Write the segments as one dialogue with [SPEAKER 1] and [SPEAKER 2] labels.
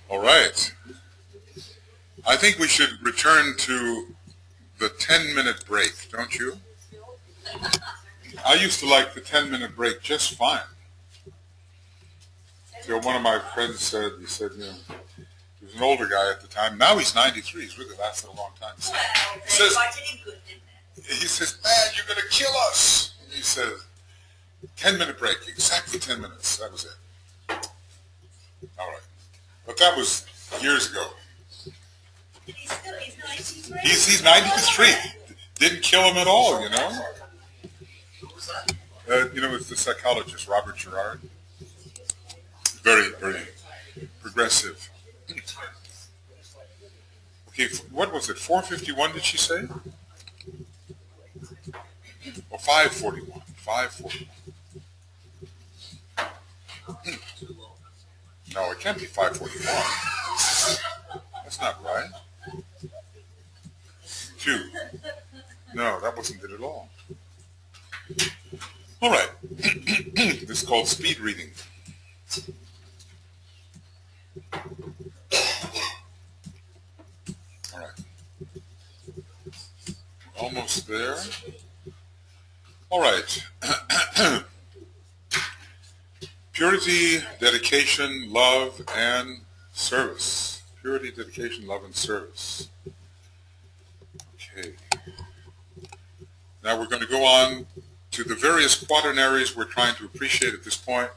[SPEAKER 1] All right. I think we should return to the 10-minute break, don't you? I used to like the 10-minute break just fine. So one of my friends said, he was an older guy at the time. Now he's 93. He's really lasted a long time. He says, man, you're going to kill us. And he says, 10-minute break, exactly 10 minutes. That was it. All right. But that was years ago.
[SPEAKER 2] He's 93.
[SPEAKER 1] He's 93. Didn't kill him at all, you know. It's the psychologist, Robert Gerard. Very, very progressive. Okay, what was it? 451, did she say? Or 541? 541. No, it can't be 541. That's not right. 2. No, that wasn't it at all. All right. This is called speed reading. All right. Almost there. All right. Purity, dedication, love, and service. Purity, dedication, love, and service. Okay. Now we're going to go on to the various quaternaries we're trying to appreciate at this point.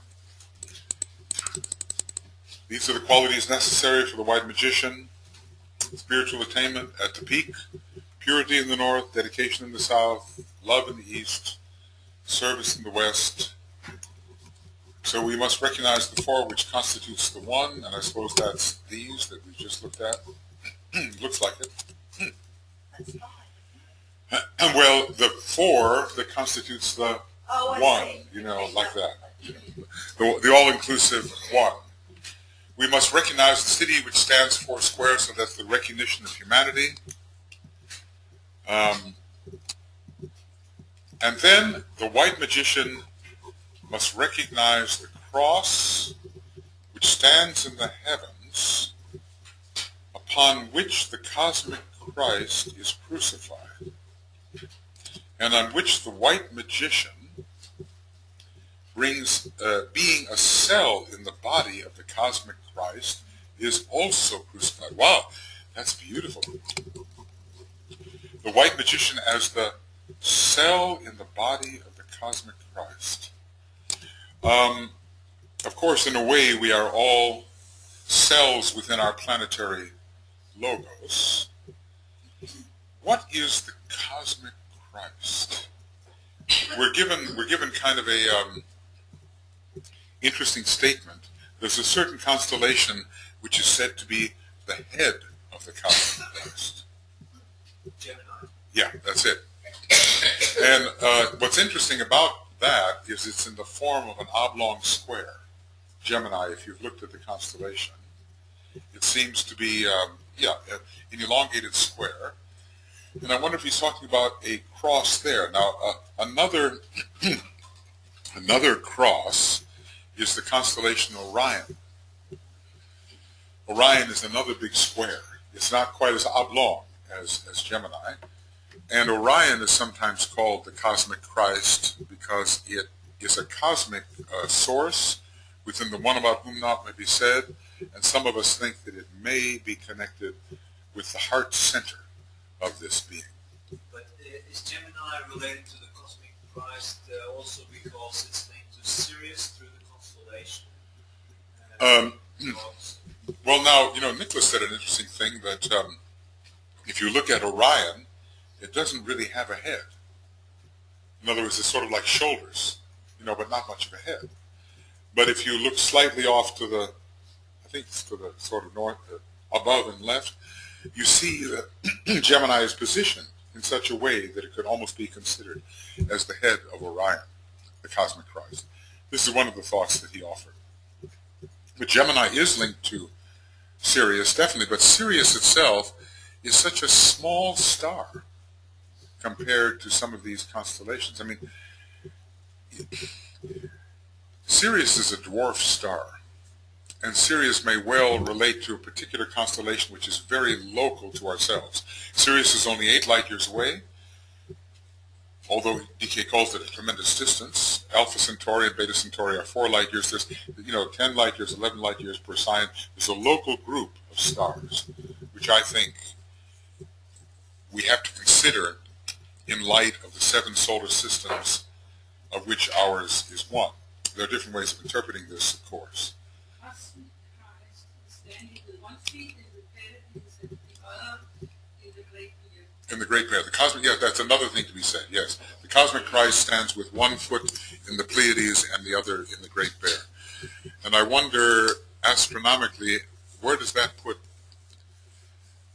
[SPEAKER 1] These are the qualities necessary for the white magician. Spiritual attainment at the peak, purity in the north, dedication in the south, love in the east, service in the west. So we must recognize the 4 which constitutes the 1, and I suppose that's these that we just looked at. Looks like it. Well, the 4 that constitutes the 1, like that. The all-inclusive 1. We must recognize the city which stands 4 squares, so that's the recognition of humanity. And then the white magician must recognize the cross which stands in the heavens, upon which the cosmic Christ is crucified, and on which the white magician brings, being a cell in the body of the cosmic Christ, is also crucified. Wow, that's beautiful. The white magician as the cell in the body of the cosmic Christ. Of course, in a way, we are all cells within our planetary logos. What is the cosmic Christ? We're given kind of a interesting statement. There's a certain constellation which is said to be the head of the cosmic Christ.
[SPEAKER 3] Gemini.
[SPEAKER 1] Yeah, that's it. And what's interesting about that is it's in the form of an oblong square. Gemini, if you've looked at the constellation, it seems to be, an elongated square. And I wonder if he's talking about a cross there. Now, another cross is the constellation Orion. Orion is another big square. It's not quite as oblong as Gemini. And Orion is sometimes called the cosmic Christ because it is a cosmic source within the one about whom naught may be said, and some of us think that it may be connected with the heart center of this being.
[SPEAKER 3] But is Gemini related to the cosmic Christ also because it's linked to Sirius through the constellation?
[SPEAKER 1] Well, now, Nicholas said an interesting thing that if you look at Orion, it doesn't really have a head. In other words, it's sort of like shoulders, but not much of a head. But if you look slightly off to the, I think it's to the sort of north, above and left, you see that Gemini is positioned in such a way that it could almost be considered as the head of Orion, the cosmic Christ. This is one of the thoughts that he offered. But Gemini is linked to Sirius, definitely, but Sirius itself is such a small star compared to some of these constellations. I mean, Sirius is a dwarf star. and Sirius may well relate to a particular constellation which is very local to ourselves. Sirius is only 8 light years away, although DK calls it a tremendous distance. Alpha Centauri and Beta Centauri are 4 light years. There's, 10 light years, 11 light years per sign. There's a local group of stars, which I think we have to consider in light of the 7 solar systems, of which ours is one. There are different ways of interpreting this, of course. In the Great Bear. The cosmic, yeah, that's another thing to be said, yes. The cosmic Christ stands with one foot in the Pleiades and the other in the Great Bear. And I wonder, astronomically, where does that put,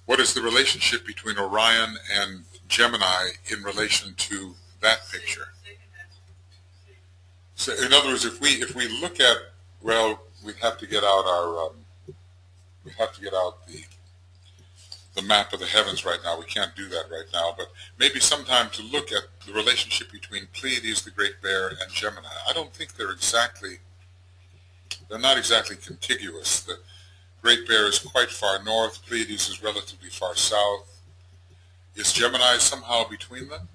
[SPEAKER 1] what is the relationship between Orion and Gemini in relation to that picture? So, in other words, if we look at, well, we have to get out our, the map of the heavens right now. We can't do that right now, but maybe sometime to look at the relationship between Pleiades, the Great Bear, and Gemini. I don't think they're not exactly contiguous. The Great Bear is quite far north, Pleiades is relatively far south. Is Gemini somehow between them?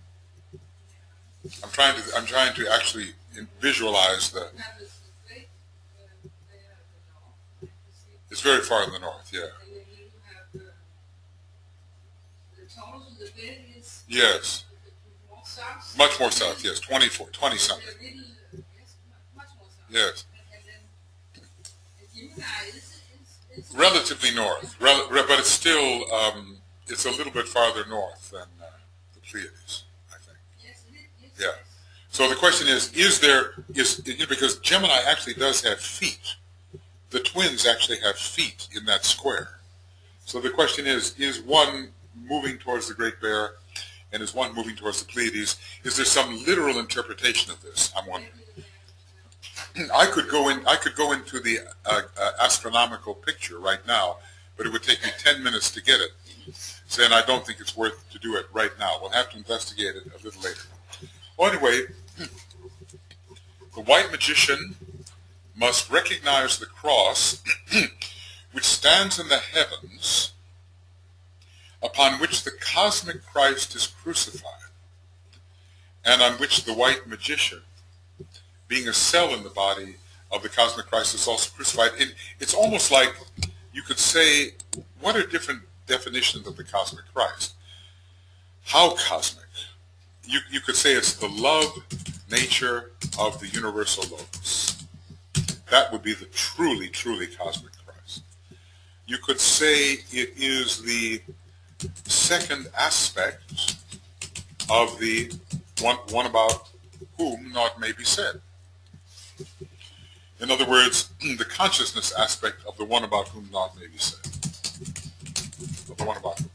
[SPEAKER 1] I'm trying to actually visualize the. It's very far in the north, yeah. Yes. Much more south, yes. 20 something. Yes. Relatively north, but it's still, it's a little bit farther north than the Pleiades, I think. Yeah. So the question is because Gemini actually does have feet. The twins actually have feet in that square. So the question is one moving towards the Great Bear, and is one moving towards the Pleiades? Is there some literal interpretation of this? I'm wondering. I could go into the astronomical picture right now, but it would take me 10 minutes to get it. So, and I don't think it's worth to do it right now. We'll have to investigate it a little later. Well, anyway, the white magician must recognize the cross which stands in the heavens, upon which the cosmic Christ is crucified, and on which the white magician, being a cell in the body of the cosmic Christ, is also crucified. It's almost like you could say, what are different definitions of the cosmic Christ? How cosmic? You could say it's the love nature of the universal logos. That would be the truly, truly cosmic Christ. You could say it is the second aspect of the one about whom naught may be said. In other words, the consciousness aspect of the one about whom naught may be said. Of the one about whom.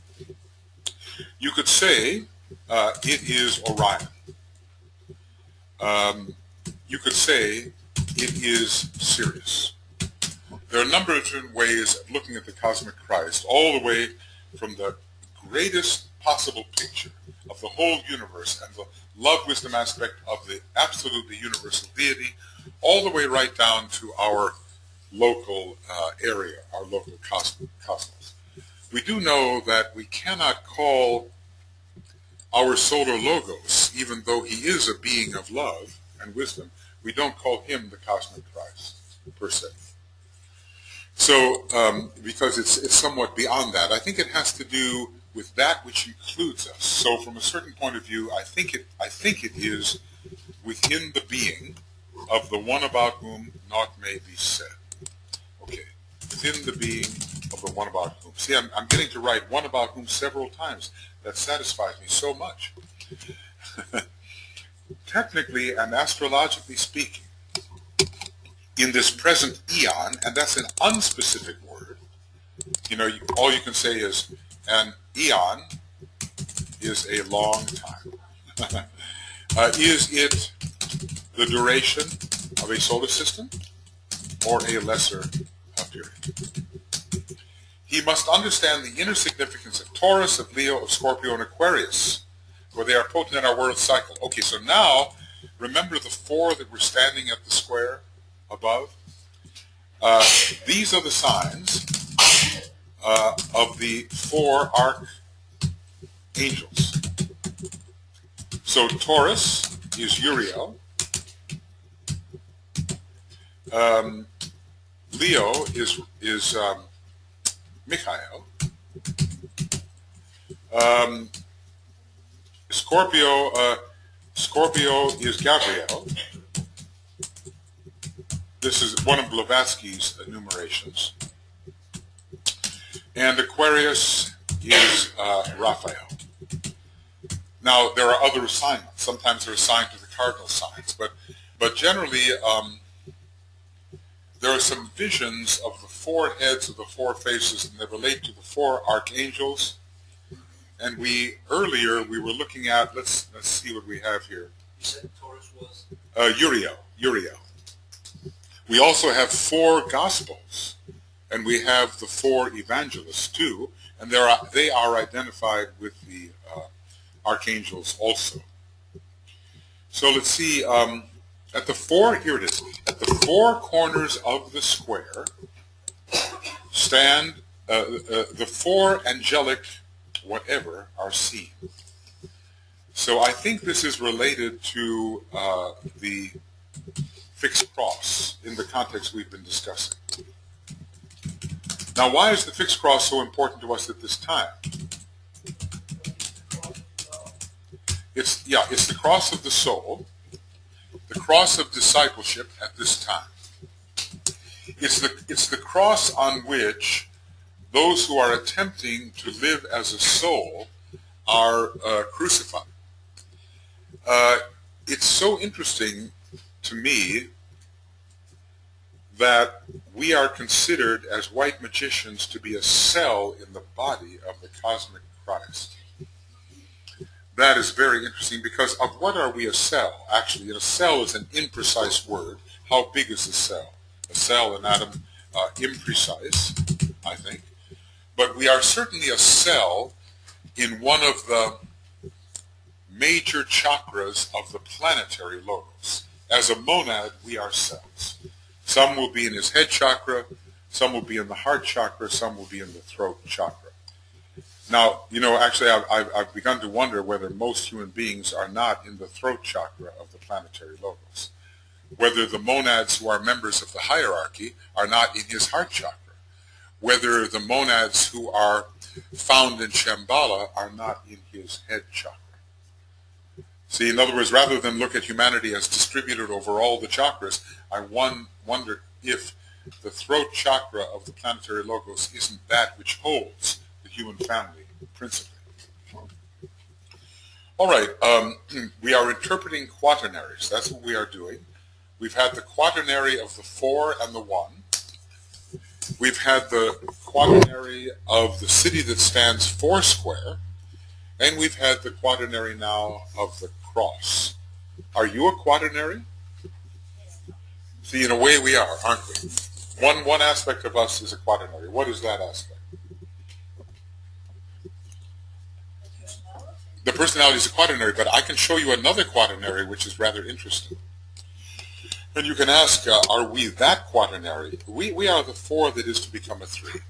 [SPEAKER 1] You could say it is Orion. You could say it is Sirius. There are a number of different ways of looking at the cosmic Christ, all the way from the greatest possible picture of the whole universe and the love-wisdom aspect of the absolutely universal deity, all the way right down to our local area, our local cosmos. We do know that we cannot call our solar logos, even though he is a being of love and wisdom, we don't call him the cosmic Christ, per se. So, because it's somewhat beyond that. I think it has to do with that which includes us. So from a certain point of view, I think it is within the being of the one about whom naught may be said. Okay, within the being of the one about whom. See, I'm getting to write one about whom several times. That satisfies me so much. Technically and astrologically speaking, in this present eon, and that's an unspecific word, all you can say is an eon is a long time. Is it the duration of a solar system or a lesser period? He must understand the inner significance of Taurus, of Leo, of Scorpio, and Aquarius, where they are potent in our world cycle. Okay, so now, remember the 4 that were standing at the square above? These are the signs of the 4 archangels. So Taurus is Uriel. Leo is Michael. Scorpio is Gabriel. This is one of Blavatsky's enumerations. And Aquarius is Raphael. Now, there are other assignments. Sometimes they're assigned to the cardinal signs, but generally there are some visions of the 4 heads of the 4 faces, and they relate to the 4 archangels. And earlier we were looking at, let's see what we have here.
[SPEAKER 3] You said Taurus was?
[SPEAKER 1] Uriel. We also have 4 Gospels, and we have the 4 evangelists too, and they are identified with the archangels also. So let's see, at the 4 corners of the square stand the 4 angelic whatever are seen. So I think this is related to the fixed cross in the context we've been discussing. Now, why is the fixed cross so important to us at this time? It's the cross of the soul, the cross of discipleship at this time. It's the cross on which those who are attempting to live as a soul are crucified. It's so interesting to me that we are considered as white magicians to be a cell in the body of the cosmic Christ. That is very interesting, because of what are we a cell? Actually, a cell is an imprecise word. How big is a cell? A cell, an atom, imprecise, I think. But we are certainly a cell in one of the major chakras of the planetary logos. As a monad, we are cells. Some will be in his head chakra, some will be in the heart chakra, some will be in the throat chakra. Now, actually, I've begun to wonder whether most human beings are not in the throat chakra of the planetary logos. Whether the monads who are members of the hierarchy are not in his heart chakra. Whether the monads who are found in Shambhala are not in his head chakra. See, in other words, rather than look at humanity as distributed over all the chakras, I wonder if the throat chakra of the planetary logos isn't that which holds the human family principally. All right, we are interpreting quaternaries. That's what we are doing. We've had the quaternary of the 4 and the 1. We've had the quaternary of the city that stands 4 square, and we've had the quaternary now of the cross. Are you a quaternary? See, in a way we are, aren't we? One aspect of us is a quaternary. What is that aspect? The personality is a quaternary, but I can show you another quaternary which is rather interesting. And you can ask, are we that quaternary? We are the 4 that is to become a 3.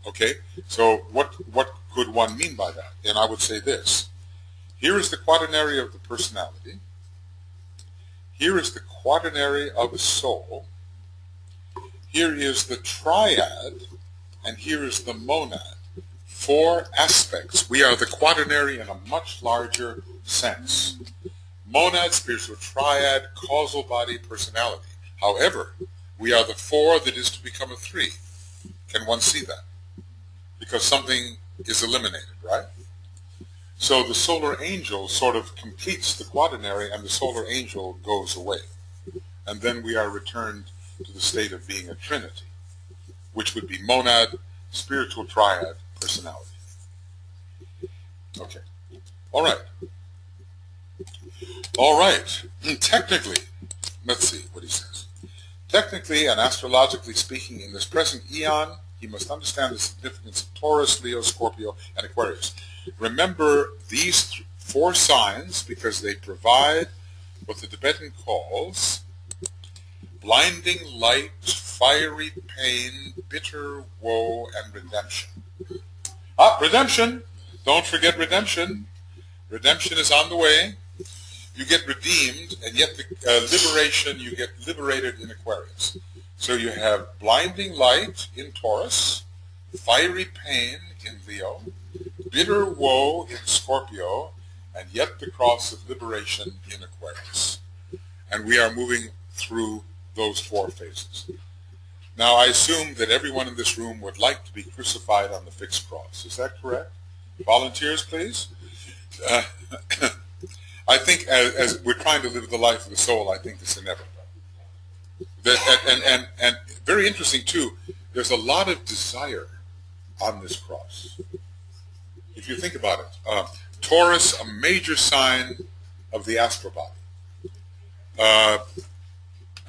[SPEAKER 1] Okay? So what could one mean by that? And I would say this. Here is the quaternary of the personality. Here is the quaternary of the soul. Here is the triad, and here is the monad. 4 aspects. We are the quaternary in a much larger sense. Monad, spiritual triad, causal body, personality. However, we are the 4 that is to become a 3. Can one see that? Because something is eliminated, right? So the solar angel sort of completes the quaternary, and the solar angel goes away. And then we are returned to the state of being a trinity, which would be monad, spiritual triad, personality. Okay. All right. All right. Technically, let's see what he says. Technically and astrologically speaking, in this present eon, he must understand the significance of Taurus, Leo, Scorpio, and Aquarius. Remember these 4 signs because they provide what the Tibetan calls blinding light fiery pain, bitter woe, and redemption. Redemption! Don't forget redemption. Redemption is on the way. You get redeemed, and yet the liberation, you get liberated in Aquarius. So you have blinding light in Taurus, fiery pain in Leo, bitter woe in Scorpio, and yet the cross of liberation in Aquarius. And we are moving through those 4 phases. Now, I assume that everyone in this room would like to be crucified on the fixed cross. Is that correct? Volunteers, please. I think as we're trying to live the life of the soul, I think it's inevitable. And very interesting, too, there's a lot of desire on this cross. If you think about it, Taurus, a major sign of the astral body.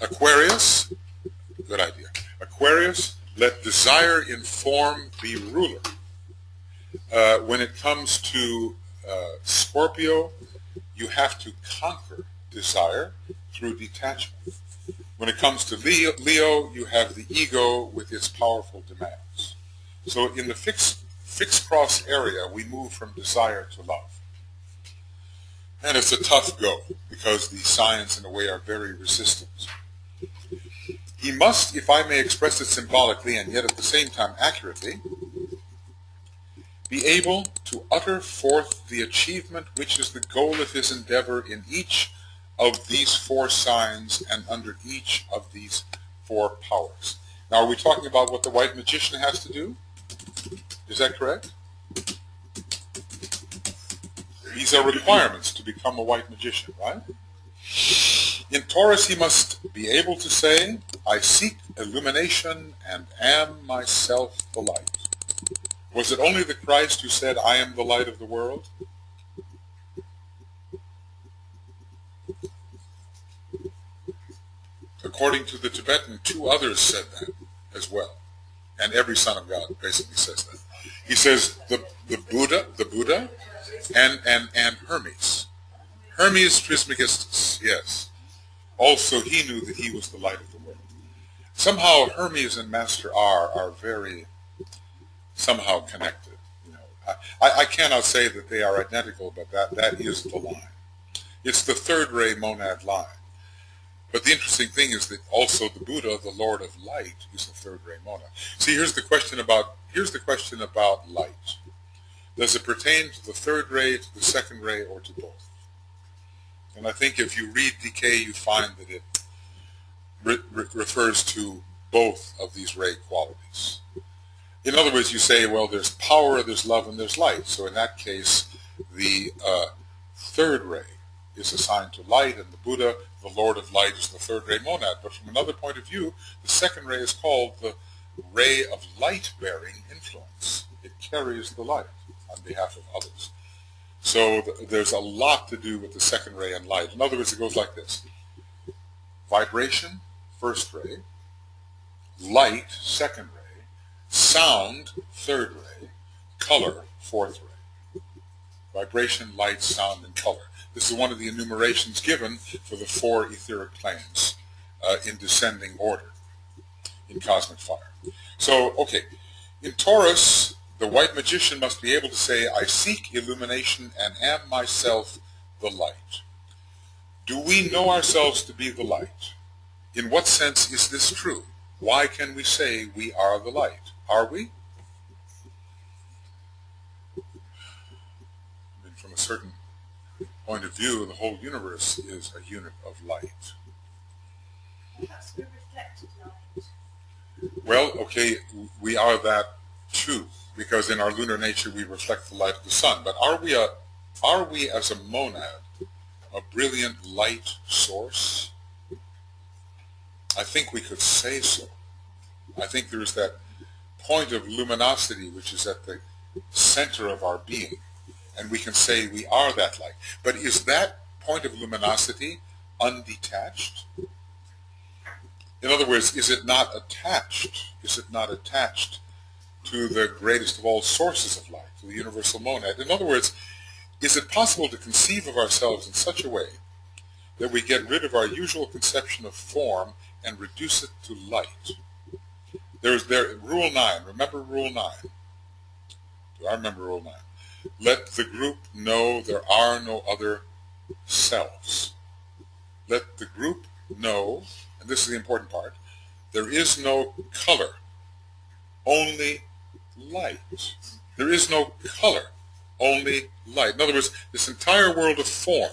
[SPEAKER 1] Aquarius, good idea. Aquarius, let desire in form be ruler. When it comes to Scorpio, you have to conquer desire through detachment. When it comes to Leo, you have the ego with its powerful demands. So in the fixed cross area, we move from desire to love. And it's a tough go, because the signs in a way are very resistant. He must, if I may express it symbolically and yet at the same time accurately, be able to utter forth the achievement which is the goal of his endeavor in each of these 4 signs and under each of these 4 powers. Now, are we talking about what the white magician has to do? Is that correct? These are requirements to become a white magician, right? In Taurus, he must be able to say, I seek illumination and am myself the light. Was it only the Christ who said, I am the light of the world? According to the Tibetan, 2 others said that as well. And every son of God basically says that. He says the Buddha, and Hermes. Hermes Trismegistus, yes. Also, he knew that he was the light of the world. Somehow, Hermes and Master R are very somehow connected. You know, I cannot say that they are identical, but that is the line. It's the 3rd ray monad line. But the interesting thing is that also the Buddha, the Lord of Light, is the 3rd ray monad. See, here's the question about light. Does it pertain to the 3rd ray, to the 2nd ray, or to both? And I think if you read Decay, you find that it refers to both of these ray qualities. In other words, you say, well, there's power, there's love, and there's light. So in that case, the 3rd ray is assigned to light, and the Buddha, the Lord of Light, is the 3rd ray monad. But from another point of view, the 2nd ray is called the ray of light-bearing influence. It carries the light on behalf of others. So there's a lot to do with the 2nd ray and light. In other words, it goes like this. Vibration, 1st ray. Light, 2nd ray. Sound, 3rd ray. Color, 4th ray. Vibration, light, sound, and color. This is one of the enumerations given for the 4 etheric planes in descending order in cosmic fire. So, okay, in Taurus, the white magician must be able to say, I seek illumination and am myself the light. Do we know ourselves to be the light? In what sense is this true? Why can we say we are the light? Are we? I mean, from a certain point of view, the whole universe is a unit of light.
[SPEAKER 2] Perhaps we reflected light.
[SPEAKER 1] Well, okay, we are that too, because in our lunar nature we reflect the light of the sun. But are we as a monad a brilliant light source? I think we could say so. I think there is that point of luminosity which is at the center of our being, and we can say we are that light. But is that point of luminosity undetached? In other words, is it not attached? Is it not attached to the greatest of all sources of light, to the universal monad? In other words, is it possible to conceive of ourselves in such a way that we get rid of our usual conception of form and reduce it to light? Rule 9. Remember Rule 9? Do I remember Rule 9? Let the group know there are no other selves. Let the group know, and this is the important part, there is no color, only light. There is no color, only light. In other words, this entire world of form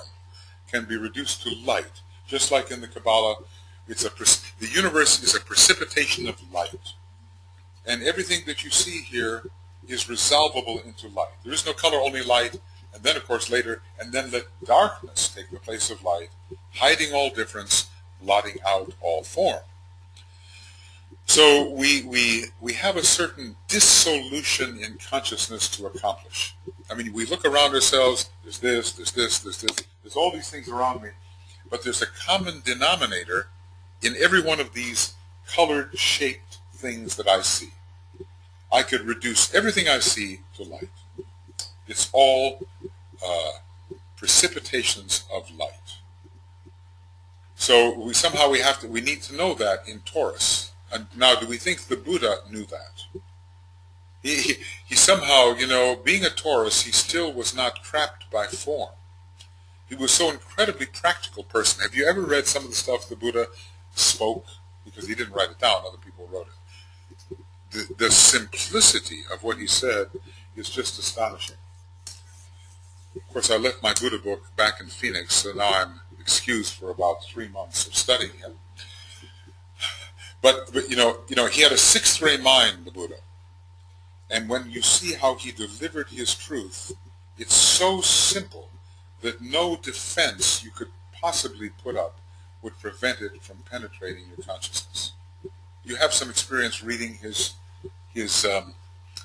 [SPEAKER 1] can be reduced to light, just like in the Kabbalah. The universe is a precipitation of light, and everything that you see here is resolvable into light. There is no color, only light, and then, of course, later, and then let darkness take the place of light, hiding all difference, blotting out all form. So we have a certain dissolution in consciousness to accomplish. I mean, we look around ourselves, there's this, there's all these things around me, but there's a common denominator in every one of these colored, shaped things that I see. I could reduce everything I see to light. It's all precipitations of light. So we need to know that in Taurus. And now, do we think the Buddha knew that? He somehow, being a Taurus, he still was not trapped by form. He was so incredibly practical person. Have you ever read some of the stuff the Buddha spoke? Because he didn't write it down, other people wrote it. The simplicity of what he said is just astonishing. Of course, I left my Buddha book back in Phoenix, so now I'm excused for about 3 months of studying him. But he had a sixth-ray mind, the Buddha. And when you see how he delivered his truth, it's so simple that no defense you could possibly put up would prevent it from penetrating your consciousness. You have some experience reading his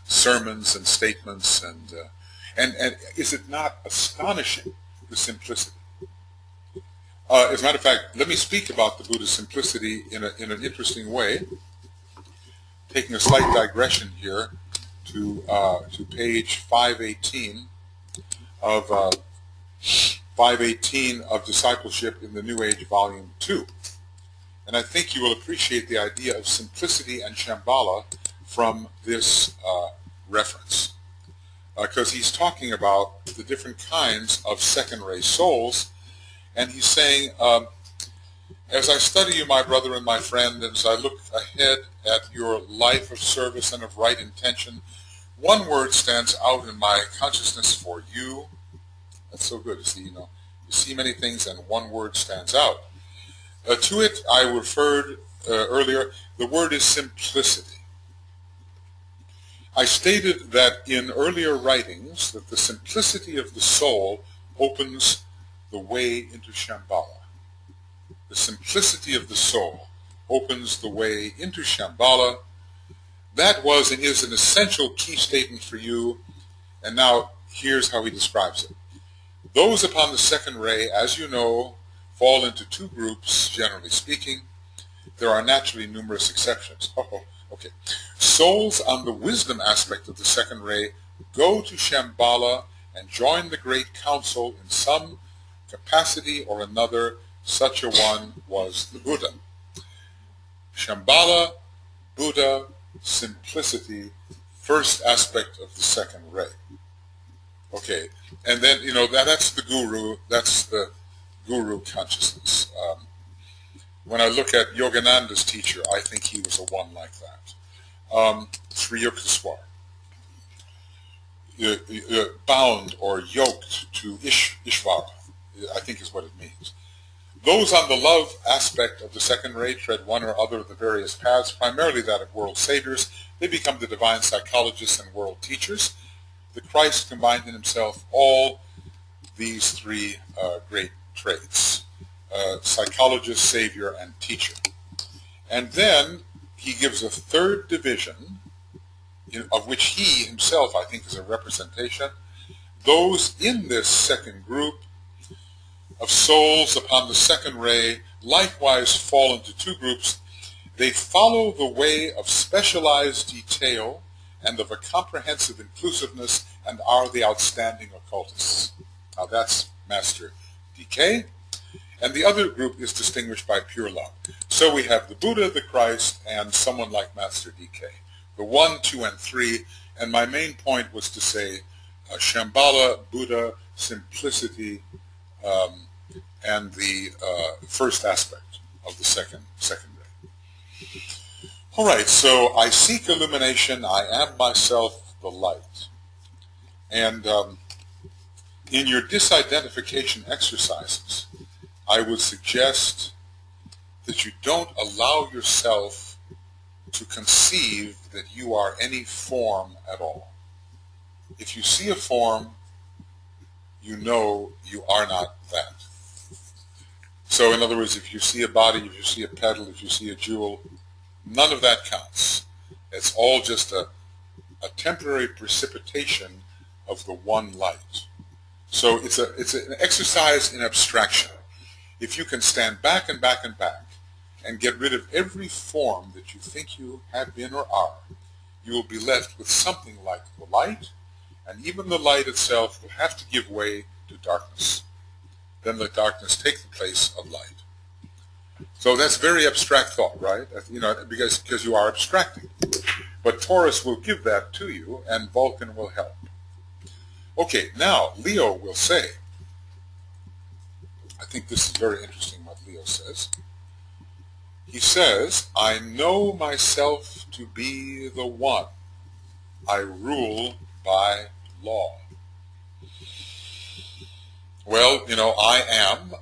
[SPEAKER 1] sermons and statements, and is it not astonishing, the simplicity? As a matter of fact, let me speak about the Buddha's simplicity in an interesting way, taking a slight digression here to page 518 of Discipleship in the New Age, Volume 2. And I think you will appreciate the idea of simplicity and Shambhala from this reference. Because he's talking about the different kinds of second-ray souls, and he's saying, as I study you, my brother and my friend, and as I look ahead at your life of service and of right intention, one word stands out in my consciousness for you. That's so good. You see many things, and one word stands out. To it, I referred earlier, the word is simplicity. I stated that in earlier writings that the simplicity of the soul opens the way into Shambhala. The simplicity of the soul opens the way into Shambhala. That was and is an essential key statement for you, and now here's how he describes it. Those upon the second ray, as you know, fall into two groups, generally speaking. There are naturally numerous exceptions. Okay. Souls on the wisdom aspect of the second ray go to Shambhala and join the great council in some capacity or another. Such a one was the Buddha. Shambhala, Buddha, simplicity, first aspect of the second ray. Okay, and then, that's the guru, that's the guru consciousness. When I look at Yogananda's teacher, I think he was a one like that. Sri Yukteswar. Bound or yoked to Ishvara, I think is what it means. Those on the love aspect of the second ray tread one or other of the various paths, primarily that of world saviors. They become the divine psychologists and world teachers. The Christ combined in himself all these three great traits, psychologist, savior, and teacher. And then he gives a third division, of which he himself, I think, is a representation. Those in this second group of souls upon the second ray likewise fall into two groups. They follow the way of specialized detail and of a comprehensive inclusiveness, and are the outstanding occultists. Now that's Master DK. And the other group is distinguished by pure love. So So we have the Buddha, the Christ, and someone like Master DK. The 1, 2, and 3. And my main point was to say Shambhala, Buddha, simplicity, and the first aspect of the second ray. All right, so I seek illumination. I am myself the light. And in your disidentification exercises, I would suggest that you don't allow yourself to conceive that you are any form at all. If you see a form, you know you are not that. So in other words, if you see a body, if you see a petal, if you see a jewel, none of that counts. It's all just a temporary precipitation of the one light. So it's an exercise in abstraction. If you can stand back and back and back and get rid of every form that you think you have been or are, you will be left with something like the light, and even the light itself will have to give way to darkness. Then let darkness take the place of light. So that's very abstract thought, right? You know, because you are abstracting. But Taurus will give that to you, and Vulcan will help. Okay, now Leo will say, I think this is very interesting what Leo says. He says, I know myself to be the one. I rule by law. Well, you know, I am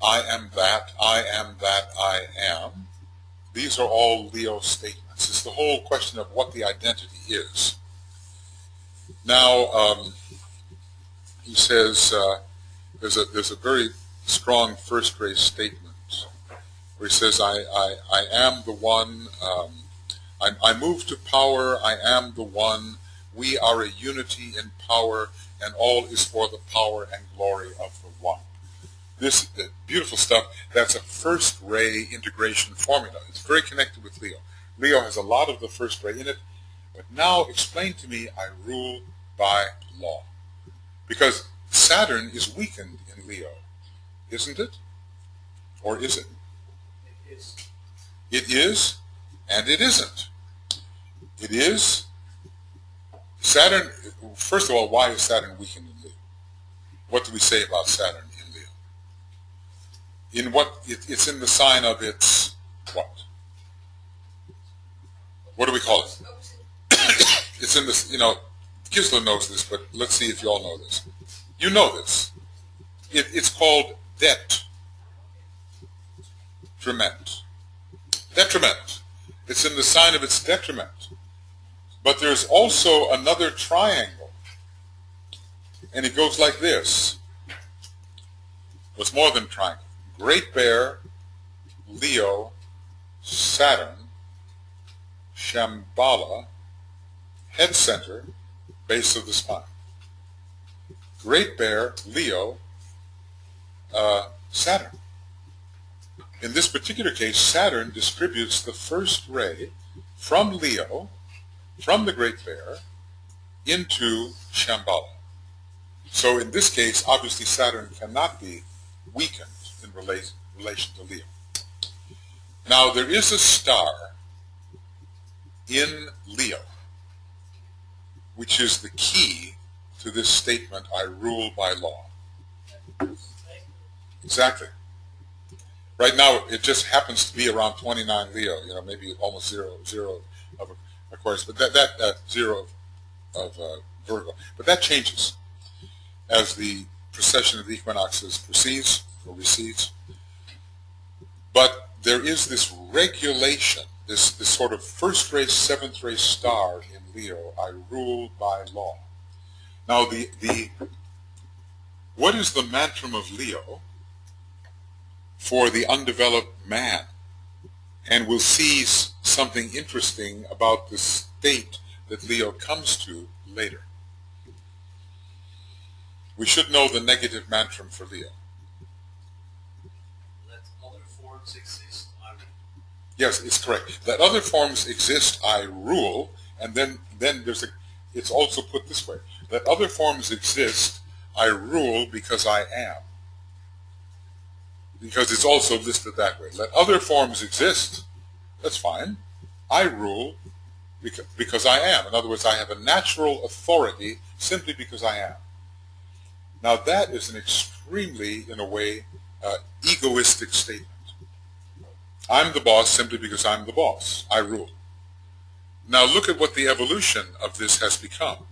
[SPEAKER 1] that, I am that, I am. These are all Leo statements. It's the whole question of what the identity is. Now, he says, there's a very strong first-ray statement where he says, I am the one, I move to power, I am the one, we are a unity in power, and all is for the power and glory of the one. This beautiful stuff, that's a first-ray integration formula. It's very connected with Leo. Leo has a lot of the first ray in it, but now explain to me, I rule by law. Because Saturn is weakened in Leo, isn't it? Or is it?
[SPEAKER 3] It is.
[SPEAKER 1] It is, and it isn't. It is. Saturn, first of all, why is Saturn weakened in Leo? What do we say about Saturn in Leo? In what, it's in the sign of its what? What do we call it? It's in this, you know, Kisler knows this, but let's see if you all know this. You know this. It's called detriment. Detriment. It's in the sign of its detriment. But there's also another triangle. And it goes like this. What's more than triangle? Great Bear, Leo, Saturn, Shambhala, head center, base of the spine. Great Bear, Leo, Saturn. In this particular case, Saturn distributes the first ray from Leo, from the Great Bear, into Shambhala. So in this case, obviously Saturn cannot be weakened in relation to Leo. Now there is a star in Leo, which is the key to this statement, I rule by law. Exactly. Right now, it just happens to be around 29 Leo, you know, maybe almost zero of Aquarius, but that zero of Virgo. But that changes as the precession of the equinoxes proceeds or recedes. But there is this regulation, this sort of first ray, seventh ray star in Leo, I rule by law. Now, what is the mantram of Leo for the undeveloped man? And we'll see something interesting about the state that Leo comes to later. We should know the negative mantram for Leo.
[SPEAKER 3] Let other forms exist, I rule.
[SPEAKER 1] Yes, it's correct. Let other forms exist, I rule, and then there's it's also put this way. Let other forms exist, I rule because I am. Because it's also listed that way. Let other forms exist, That's fine. I rule because I am. In other words, I have a natural authority simply because I am. Now that is an extremely, in a way, egoistic statement. I'm the boss simply because I'm the boss. I rule. Now look at what the evolution of this has become.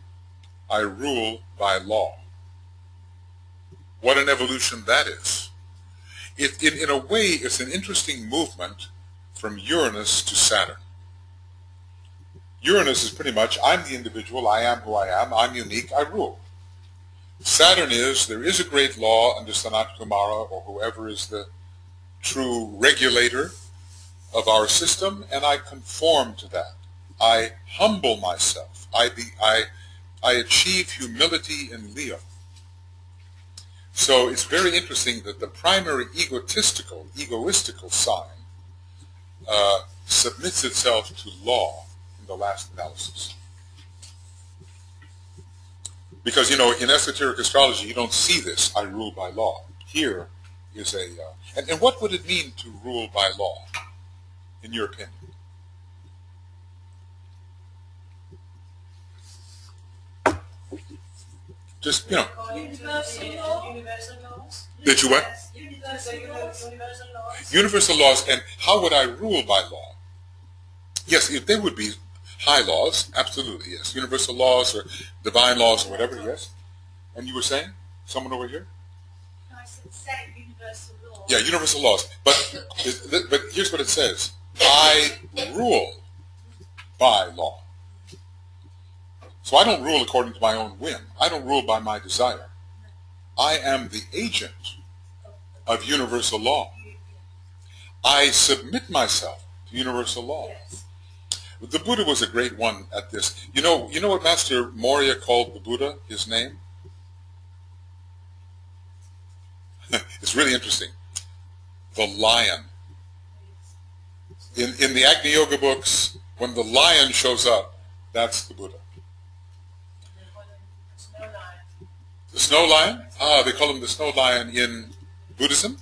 [SPEAKER 1] I rule by law. What an evolution that is. In a way, it's an interesting movement from Uranus to Saturn. Uranus is pretty much, I'm the individual, I am who I am, I'm unique, I rule. Saturn is, there is a great law under Sanat Kumara or whoever is the true regulator of our system, and I conform to that. I humble myself. I achieve humility in Leo. So it's very interesting that the primary egoistical sign submits itself to law in the last analysis. Because, in esoteric astrology, you don't see this, I rule by law. Here is a... and what would it mean to rule by law, in your opinion? Just,
[SPEAKER 2] Universal law. Universal laws.
[SPEAKER 1] Did you what?
[SPEAKER 2] Universal laws.
[SPEAKER 1] Universal laws, and how would I rule by law? Yes, if they would be high laws, absolutely, yes. Universal laws or divine laws or whatever, yes. And you were saying? Someone over here?
[SPEAKER 2] No, I said say universal law.
[SPEAKER 1] Yeah, universal laws. But here's what it says. I rule by law. So I don't rule according to my own whim. I don't rule by my desire. I am the agent of universal law. I submit myself to universal law.
[SPEAKER 2] Yes.
[SPEAKER 1] The Buddha was a great one at this. You know what Master Morya called the Buddha, his name? It's really interesting. The lion. In the Agni Yoga books, when the lion shows up, that's the Buddha. The snow lion? Ah, they call him the snow lion in Buddhism?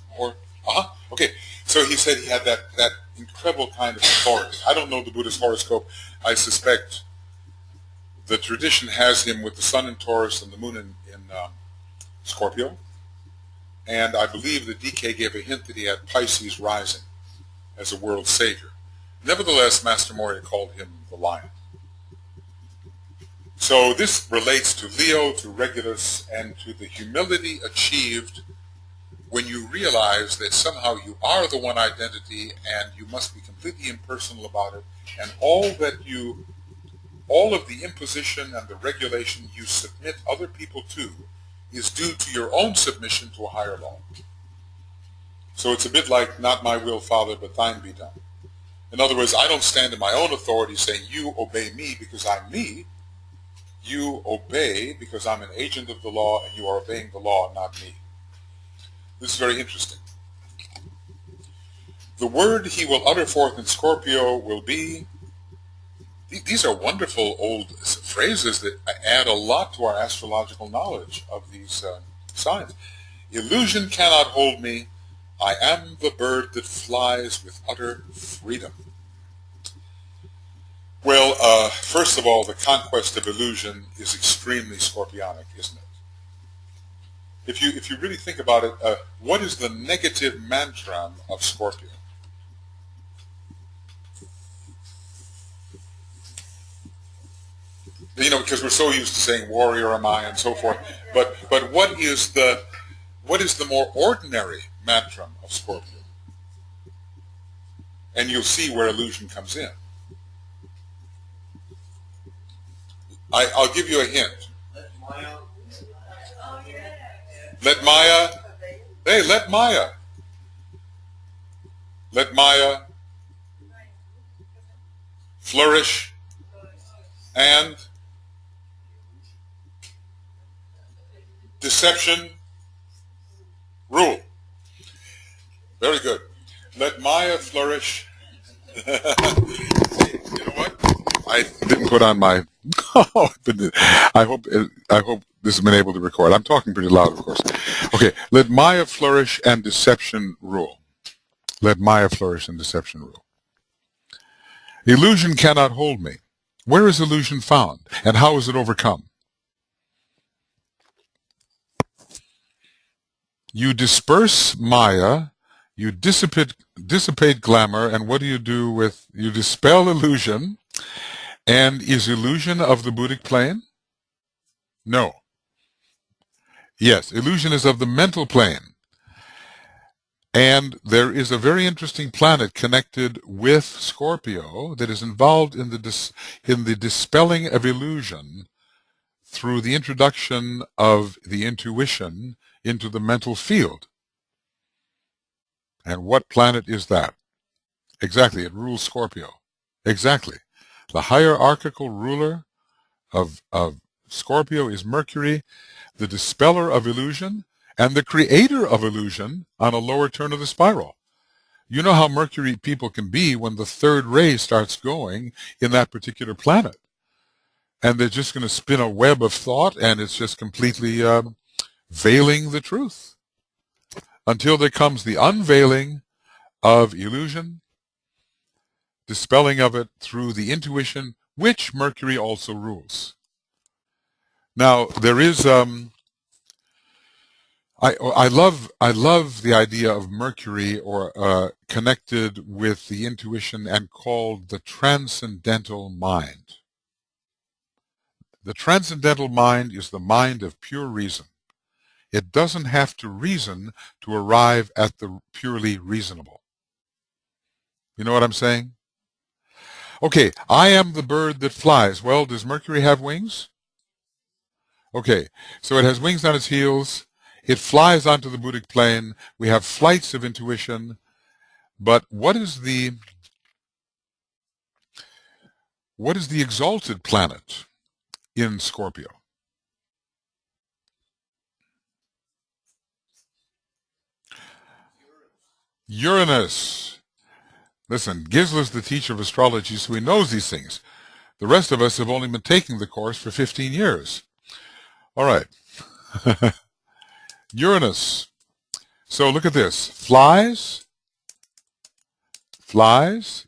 [SPEAKER 1] Okay. So he said he had that incredible kind of authority. I don't know the Buddha's horoscope. I suspect the tradition has him with the sun in Taurus and the moon in Scorpio. And I believe the DK gave a hint that he had Pisces rising as a world savior. Nevertheless, Master Morya called him the lion. So this relates to Leo, to Regulus, and to the humility achieved when you realize that somehow you are the one identity and you must be completely impersonal about it, and all of the imposition and the regulation you submit other people to is due to your own submission to a higher law. So it's a bit like, not my will, Father, but thine be done. In other words, I don't stand in my own authority saying, you obey me because I'm me. You obey because I'm an agent of the law, and you are obeying the law, not me. This is very interesting. The word he will utter forth in Scorpio will be... These are wonderful old phrases that add a lot to our astrological knowledge of these signs. Illusion cannot hold me. I am the bird that flies with utter freedom. Well, first of all, the conquest of illusion is extremely scorpionic, isn't it? If you really think about it, what is the negative mantram of Scorpio? Because we're so used to saying warrior am I and so forth. But what is the more ordinary mantram of Scorpio? And you'll see where illusion comes in. I'll give you a hint. Let Maya. Hey, let Maya. Let Maya flourish and deception rule. Very good. Let Maya flourish. You know what? I didn't put on my... I hope this has been able to record. I'm talking pretty loud, of course. Okay, let Maya flourish and deception rule. Let Maya flourish and deception rule. Illusion cannot hold me. Where is illusion found, and how is it overcome? You disperse Maya, you dissipate glamour, and what do you do with, you dispel illusion, and is illusion of the Buddhic plane? No. Yes, illusion is of the mental plane. And there is a very interesting planet connected with Scorpio that is involved in the dispelling of illusion through the introduction of the intuition into the mental field. And what planet is that? Exactly, it rules Scorpio. Exactly. The hierarchical ruler of Scorpio is Mercury, the dispeller of illusion, and the creator of illusion on a lower turn of the spiral. You know how Mercury people can be when the third ray starts going in that particular planet. And they're just going to spin a web of thought, and it's just completely veiling the truth. Until there comes the unveiling of illusion, dispelling of it through the intuition, which Mercury also rules. Now, there is... I love the idea of Mercury or connected with the intuition and called the transcendental mind. The transcendental mind is the mind of pure reason. It doesn't have to reason to arrive at the purely reasonable. You know what I'm saying? Okay, I am the bird that flies. Well, does Mercury have wings? Okay, so it has wings on its heels. It flies onto the Buddhic plane. We have flights of intuition. But what is the exalted planet in Scorpio? Uranus. Listen, Gisela's the teacher of astrology, so he knows these things. The rest of us have only been taking the course for 15 years. All right. Uranus. So look at this. Flies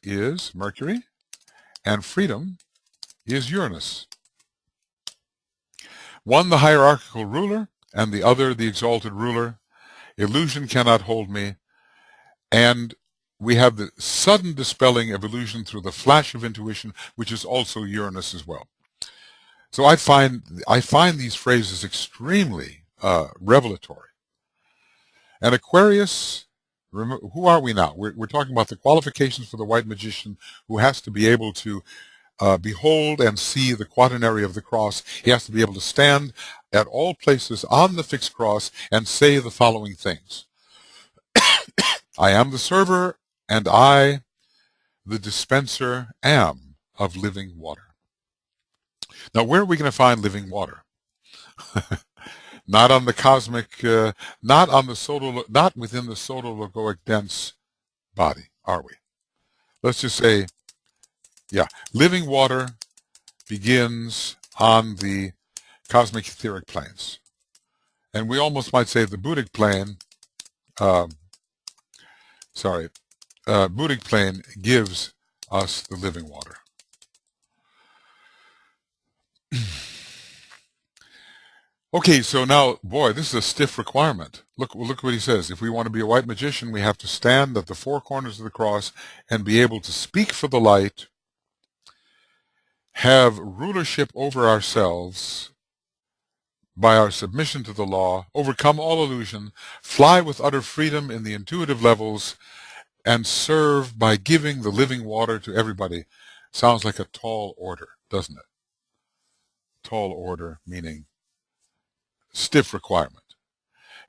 [SPEAKER 1] is Mercury, and freedom is Uranus. One the hierarchical ruler, and the other the exalted ruler. Illusion cannot hold me. And we have the sudden dispelling of illusion through the flash of intuition, which is also Uranus as well. So I find these phrases extremely revelatory. And Aquarius, who are we now? We're talking about the qualifications for the white magician who has to be able to behold and see the quaternary of the cross. He has to be able to stand at all places on the fixed cross and say the following things. I am the server, and I, the dispenser, am of living water. Now, where are we going to find living water? Not on the cosmic, not within the solar-logoic dense body, are we? Let's just say, yeah, living water begins on the cosmic etheric planes. And we almost might say the Buddhic plane, Buddhic plane gives us the living water. Okay, so now, boy, this is a stiff requirement. Look what he says. If we want to be a white magician, we have to stand at the four corners of the cross and be able to speak for the light, have rulership over ourselves by our submission to the law, overcome all illusion, fly with utter freedom in the intuitive levels, and serve by giving the living water to everybody. Sounds like a tall order, doesn't it? Tall order meaning stiff requirement.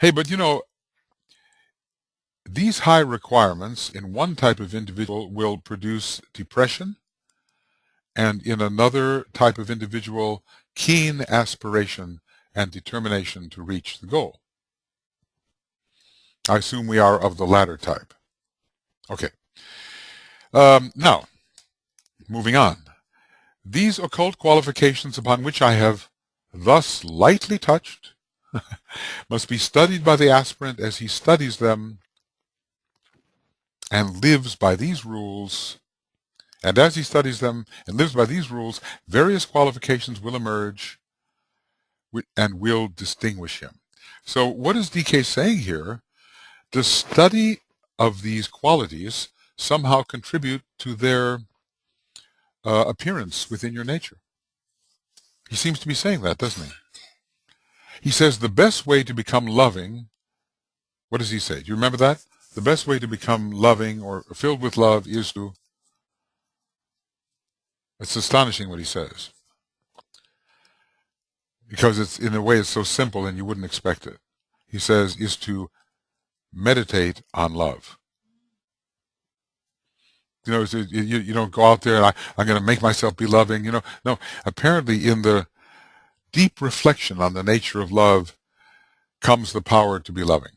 [SPEAKER 1] Hey, but you know, these high requirements in one type of individual will produce depression, and in another type of individual, keen aspiration and determination to reach the goal. I assume we are of the latter type. Okay. Now, moving on. These occult qualifications upon which I have thus lightly touched must be studied by the aspirant as he studies them and lives by these rules And as he studies them and lives by these rules, various qualifications will emerge and will distinguish him. So what is DK saying here? The study of these qualities somehow contribute to their appearance within your nature. He seems to be saying that, doesn't he? He says the best way to become loving, what does he say? Do you remember that? The best way to become loving or filled with love is to, it's astonishing what he says. Because it's, in a way, it's so simple and you wouldn't expect it. He says, is to meditate on love. You know, you don't go out there and I'm going to make myself be loving. You know, no. Apparently, in the deep reflection on the nature of love comes the power to be loving.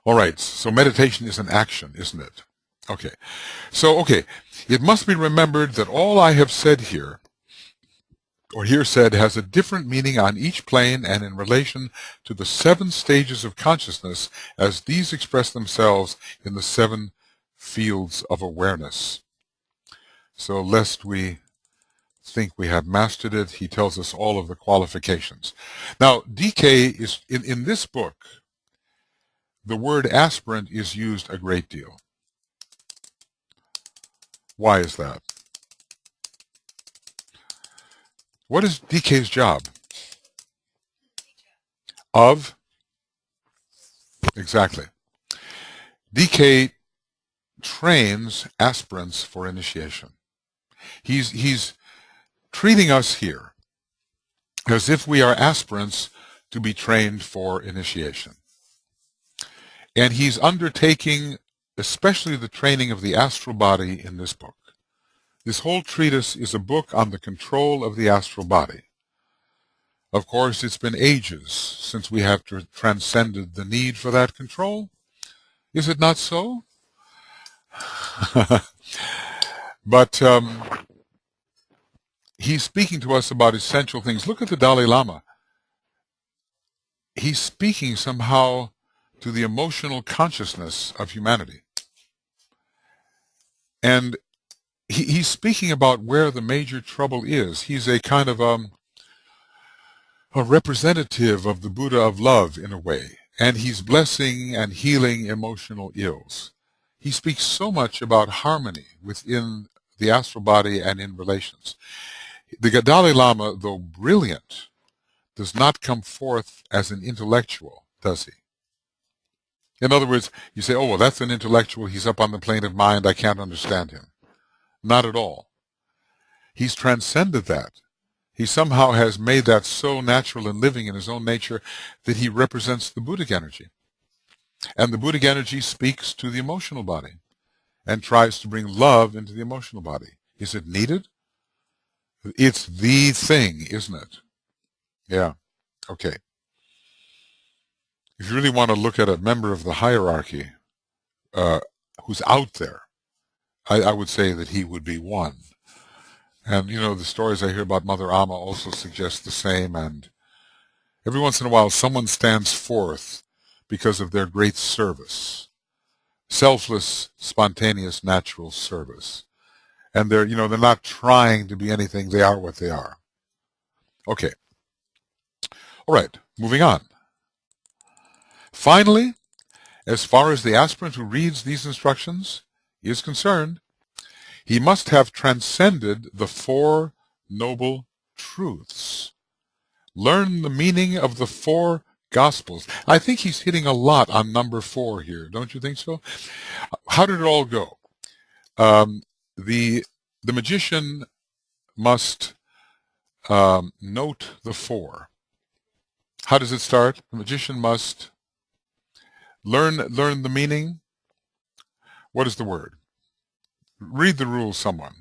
[SPEAKER 1] All right. So meditation is an action, isn't it? Okay. So, okay. It must be remembered that all I have said here, or here said, has a different meaning on each plane and in relation to the 7 stages of consciousness as these express themselves in the 7 fields of awareness. So lest we think we have mastered it, he tells us all of the qualifications. Now, DK is, in this book, the word aspirant is used a great deal. Why is that? What is DK's job? Of? Exactly. DK trains aspirants for initiation. He's treating us here as if we are aspirants to be trained for initiation. And he's undertaking especially the training of the astral body in this book. This whole treatise is a book on the control of the astral body. Of course, it's been ages since we have transcended the need for that control. Is it not so? But he's speaking to us about essential things. Look at the Dalai Lama. He's speaking somehow to the emotional consciousness of humanity. And he's speaking about where the major trouble is. He's a kind of a representative of the Buddha of love in a way. And he's blessing and healing emotional ills. He speaks so much about harmony within the astral body and in relations. The Dalai Lama, though brilliant, does not come forth as an intellectual, does he? In other words, you say, oh, well, that's an intellectual. He's up on the plane of mind. I can't understand him. Not at all. He's transcended that. He somehow has made that so natural and living in his own nature that he represents the Buddhic energy. And the Buddhic energy speaks to the emotional body and tries to bring love into the emotional body. Is it needed? It's the thing, isn't it? Yeah. Okay. If you really want to look at a member of the hierarchy who's out there, I would say that he would be one. And, you know, the stories I hear about Mother Amma also suggest the same. And every once in a while, someone stands forth because of their great service. Selfless, spontaneous, natural service. And they're not trying to be anything. They are what they are. Okay. All right. Moving on. Finally, as far as the aspirant who reads these instructions is concerned, he must have transcended the 4 noble truths. Learn the meaning of the 4 Gospels. I think he's hitting a lot on number 4 here. Don't you think so? How did it all go? The magician must note the 4. How does it start? The magician must learn the meaning. What is the word? Read the rules, someone.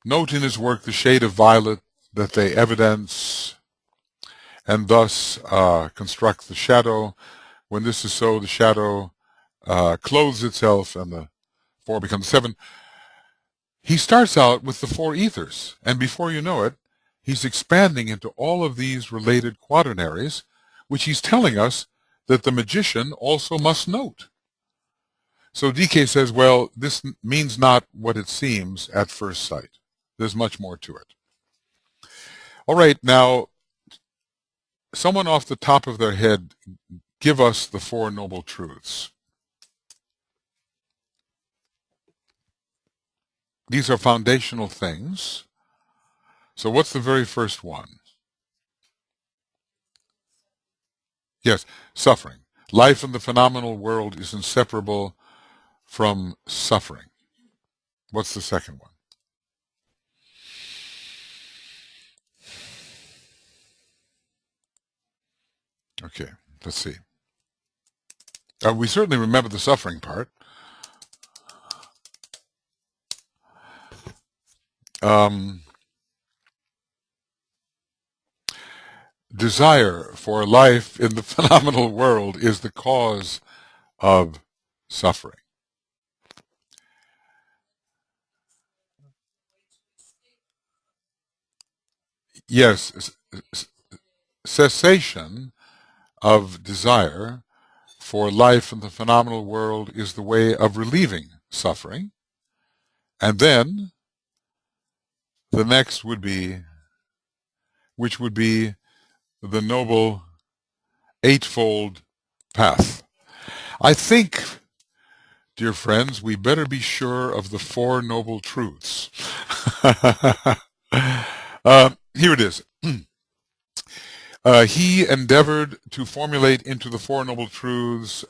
[SPEAKER 1] Note in his work the shade of violet that they evidence, and thus construct the shadow. When this is so, the shadow clothes itself, and the 4 becomes 7. He starts out with the 4 ethers, and before you know it, he's expanding into all of these related quaternaries, which he's telling us that the magician also must note. So DK says, well, this means not what it seems at first sight. There's much more to it. All right, now, someone off the top of their head, give us the Four Noble Truths. These are foundational things. So what's the very first one? Yes, suffering. Life in the phenomenal world is inseparable from suffering. What's the second one? Okay, let's see. We certainly remember the suffering part. Desire for life in the phenomenal world is the cause of suffering. Yes, cessation of desire for life in the phenomenal world is the way of relieving suffering. And then the next would be, which would be the Noble Eightfold Path. I think, dear friends, we better be sure of the Four Noble Truths. Here it is. He endeavored to formulate into the Four Noble Truths,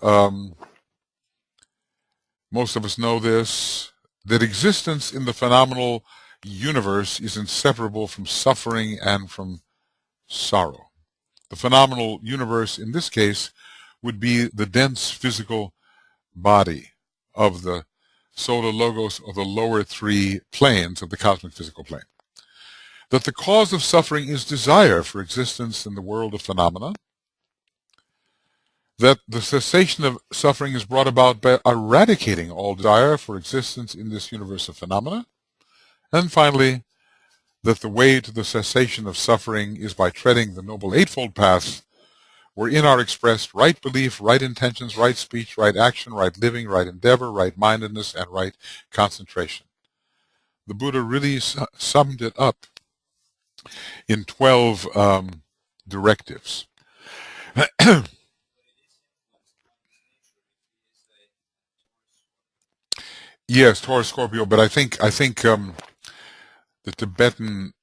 [SPEAKER 1] most of us know this, that existence in the phenomenal universe is inseparable from suffering and from sorrow. The phenomenal universe in this case would be the dense physical body of the solar logos, or the lower three planes of the cosmic physical plane. That the cause of suffering is desire for existence in the world of phenomena. That the cessation of suffering is brought about by eradicating all desire for existence in this universe of phenomena. And finally, that the way to the cessation of suffering is by treading the Noble Eightfold Path, wherein are expressed right belief, right intentions, right speech, right action, right living, right endeavor, right mindedness, and right concentration. The Buddha really summed it up in 12 directives. Yes, Taurus Scorpio, but I think the Tibetan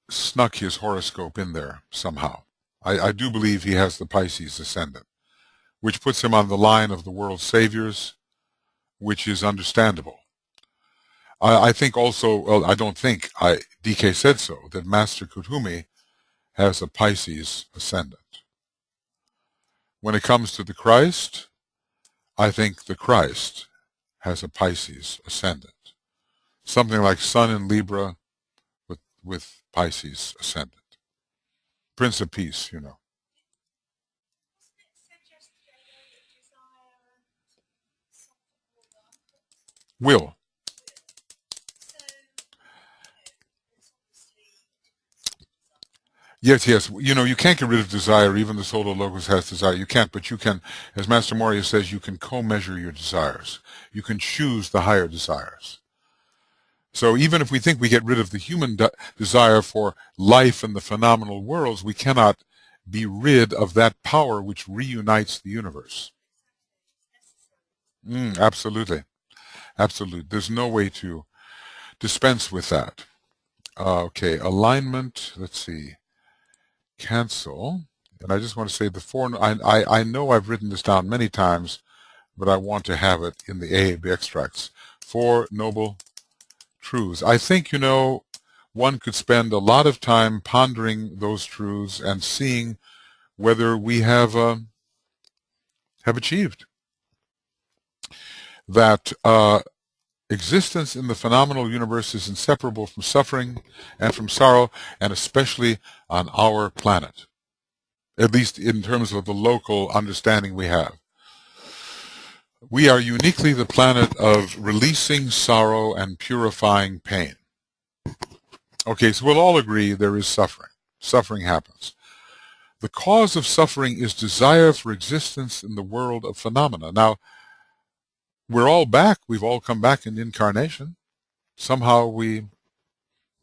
[SPEAKER 1] snuck his horoscope in there somehow. I do believe he has the Pisces ascendant, which puts him on the line of the world's saviors, which is understandable. I think also, well, I don't think, DK said so, that Master Kuthumi has a Pisces ascendant. When it comes to the Christ, I think the Christ has a Pisces ascendant. Something like Sun in Libra with Pisces ascendant. Prince of Peace, you know. Will. Yes, yes. You know, you can't get rid of desire. Even the solar logos has desire. You can't, but you can, as Master Moria says, you can co-measure your desires. You can choose the higher desires. So even if we think we get rid of the human desire for life in the phenomenal worlds, we cannot be rid of that power which reunites the universe. Absolutely. Absolutely. There's no way to dispense with that. Okay, alignment. Let's see. Cancel. And I just want to say the four, I know I've written this down many times, but I want to have it in the AAB extracts. Four Noble Truths. I think, you know, one could spend a lot of time pondering those truths and seeing whether we have achieved that existence in the phenomenal universe is inseparable from suffering and from sorrow, and especially on our planet, at least in terms of the local understanding we have. We are uniquely the planet of releasing sorrow and purifying pain. Okay, so we'll all agree there is suffering. Suffering happens. The cause of suffering is desire for existence in the world of phenomena. Now, we're all back. We've all come back in incarnation. Somehow we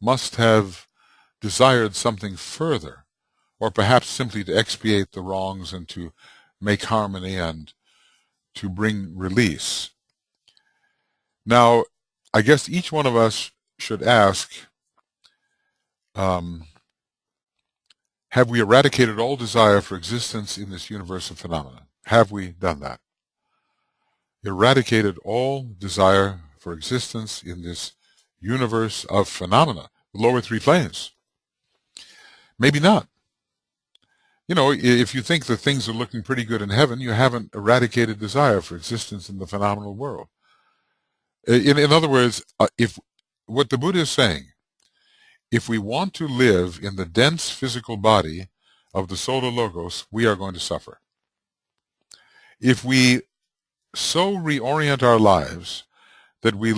[SPEAKER 1] must have desired something further, or perhaps simply to expiate the wrongs and to make harmony and to bring release. Now, I guess each one of us should ask, have we eradicated all desire for existence in this universe of phenomena? Have we done that? Eradicated all desire for existence in this universe of phenomena, the lower three planes? Maybe not. You know, if you think that things are looking pretty good in heaven, you haven't eradicated desire for existence in the phenomenal world. In other words, if what the Buddha is saying, if we want to live in the dense physical body of the Solar Logos, we are going to suffer. If we so reorient our lives that we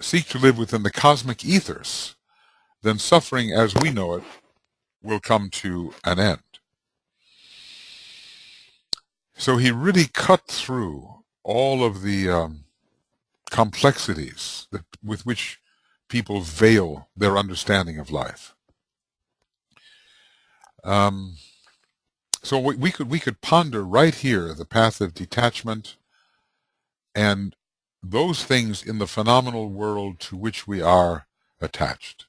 [SPEAKER 1] seek to live within the cosmic ethers, then suffering as we know it will come to an end. So he really cut through all of the complexities with which people veil their understanding of life. So we could ponder right here the path of detachment and those things in the phenomenal world to which we are attached.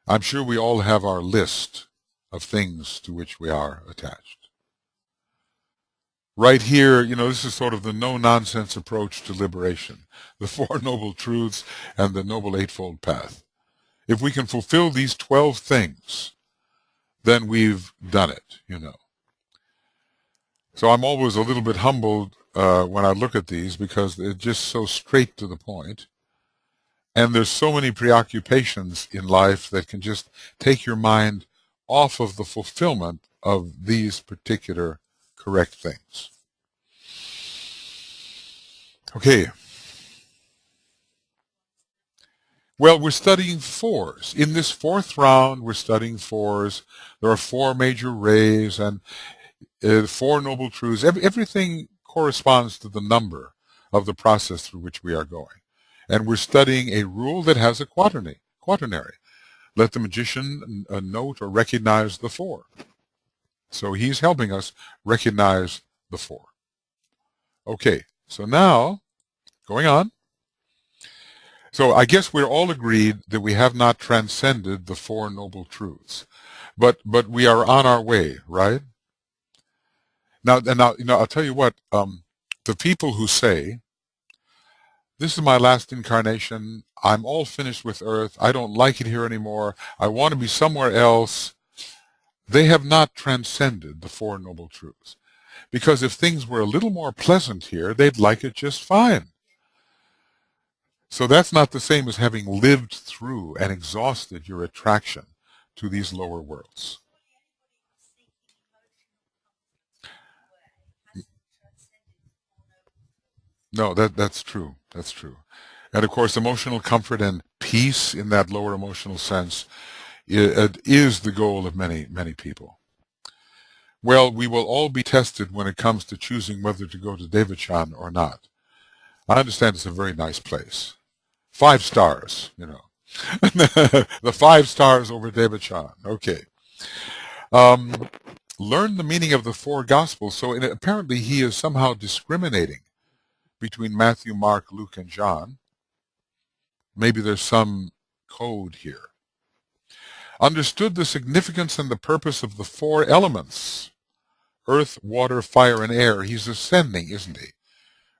[SPEAKER 1] I'm sure we all have our list of things to which we are attached. Right here, you know, this is sort of the no-nonsense approach to liberation, the Four Noble Truths and the Noble Eightfold Path. If we can fulfill these 12 things, then we've done it, you know. So I'm always a little bit humbled when I look at these because they're just so straight to the point. And there's so many preoccupations in life that can just take your mind off of the fulfillment of these particular correct things. Okay. Well, we're studying fours. In this fourth round, we're studying fours. There are four major rays and four noble truths. Everything corresponds to the number of the process through which we are going. And we're studying a rule that has a quaternary. Let the magician note or recognize the four. So he's helping us recognize the four. Okay, so now, going on. So I guess we're all agreed that we have not transcended the Four Noble Truths. But we are on our way, right? Now, you know, I'll tell you what, the people who say, this is my last incarnation, I'm all finished with Earth, I don't like it here anymore, I want to be somewhere else, they have not transcended the Four Noble Truths. Because if things were a little more pleasant here, they'd like it just fine. So that's not the same as having lived through and exhausted your attraction to these lower worlds. No, that's true. That's true. And of course, emotional comfort and peace in that lower emotional sense is the goal of many, many people. Well, we will all be tested when it comes to choosing whether to go to Devachan or not. I understand it's a very nice place. 5 stars, you know. The 5 stars over Devachan. Okay. Learn the meaning of the 4 Gospels. So apparently he is somehow discriminating between Matthew, Mark, Luke, and John. Maybe there's some code here. Understood the significance and the purpose of the 4 elements. Earth, water, fire, and air. He's ascending, isn't he?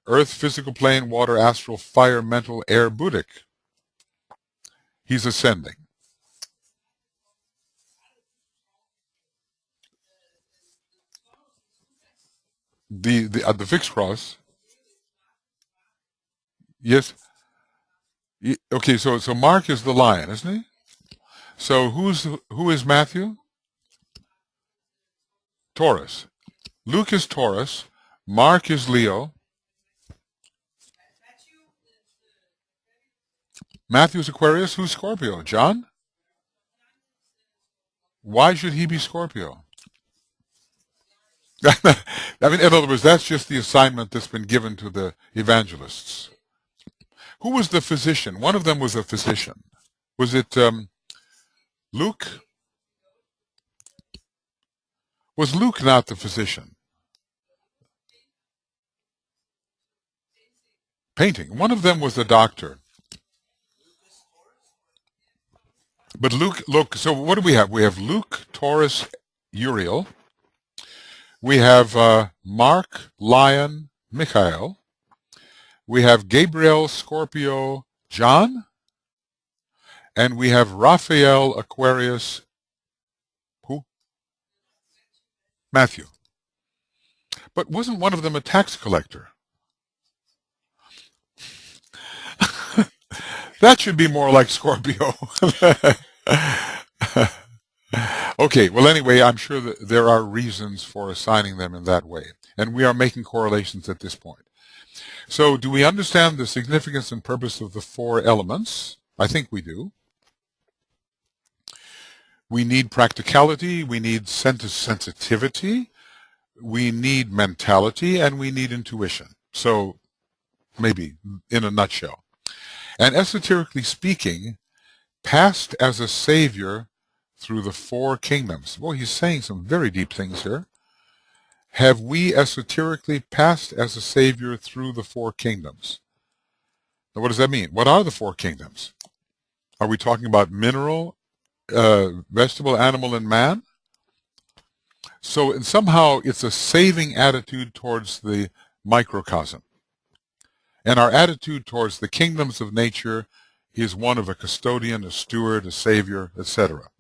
[SPEAKER 1] Earth, physical plane, water, astral, fire, mental, air, Buddhic. He's ascending. The fixed cross. Yes. Okay, so Mark is the lion, isn't he? So who is Matthew? Taurus. Luke is Taurus. Mark is Leo. Matthew's Aquarius. Who's Scorpio? John? Why should he be Scorpio? I mean, in other words, that's just the assignment that's been given to the evangelists. Who was the physician? One of them was a physician. Was it Luke? Was Luke not the physician? Painting. One of them was the doctor. But Luke, so what do we have? We have Luke, Taurus, Uriel. We have Mark, Lion, Michael. We have Gabriel, Scorpio, John. And we have Raphael, Aquarius, who? Matthew. But wasn't one of them a tax collector? That should be more like Scorpio. Okay, well anyway, I'm sure that there are reasons for assigning them in that way. And we are making correlations at this point. So do we understand the significance and purpose of the four elements? I think we do. We need practicality, we need sensitivity, we need mentality, and we need intuition. So maybe in a nutshell. And esoterically speaking, passed as a savior through the four kingdoms. Boy, he's saying some very deep things here. Have we esoterically passed as a savior through the four kingdoms? Now, what does that mean? What are the four kingdoms? Are we talking about mineral, vegetable, animal, and man? So somehow it's a saving attitude towards the microcosm. And our attitude towards the kingdoms of nature is one of a custodian, a steward, a savior, etc.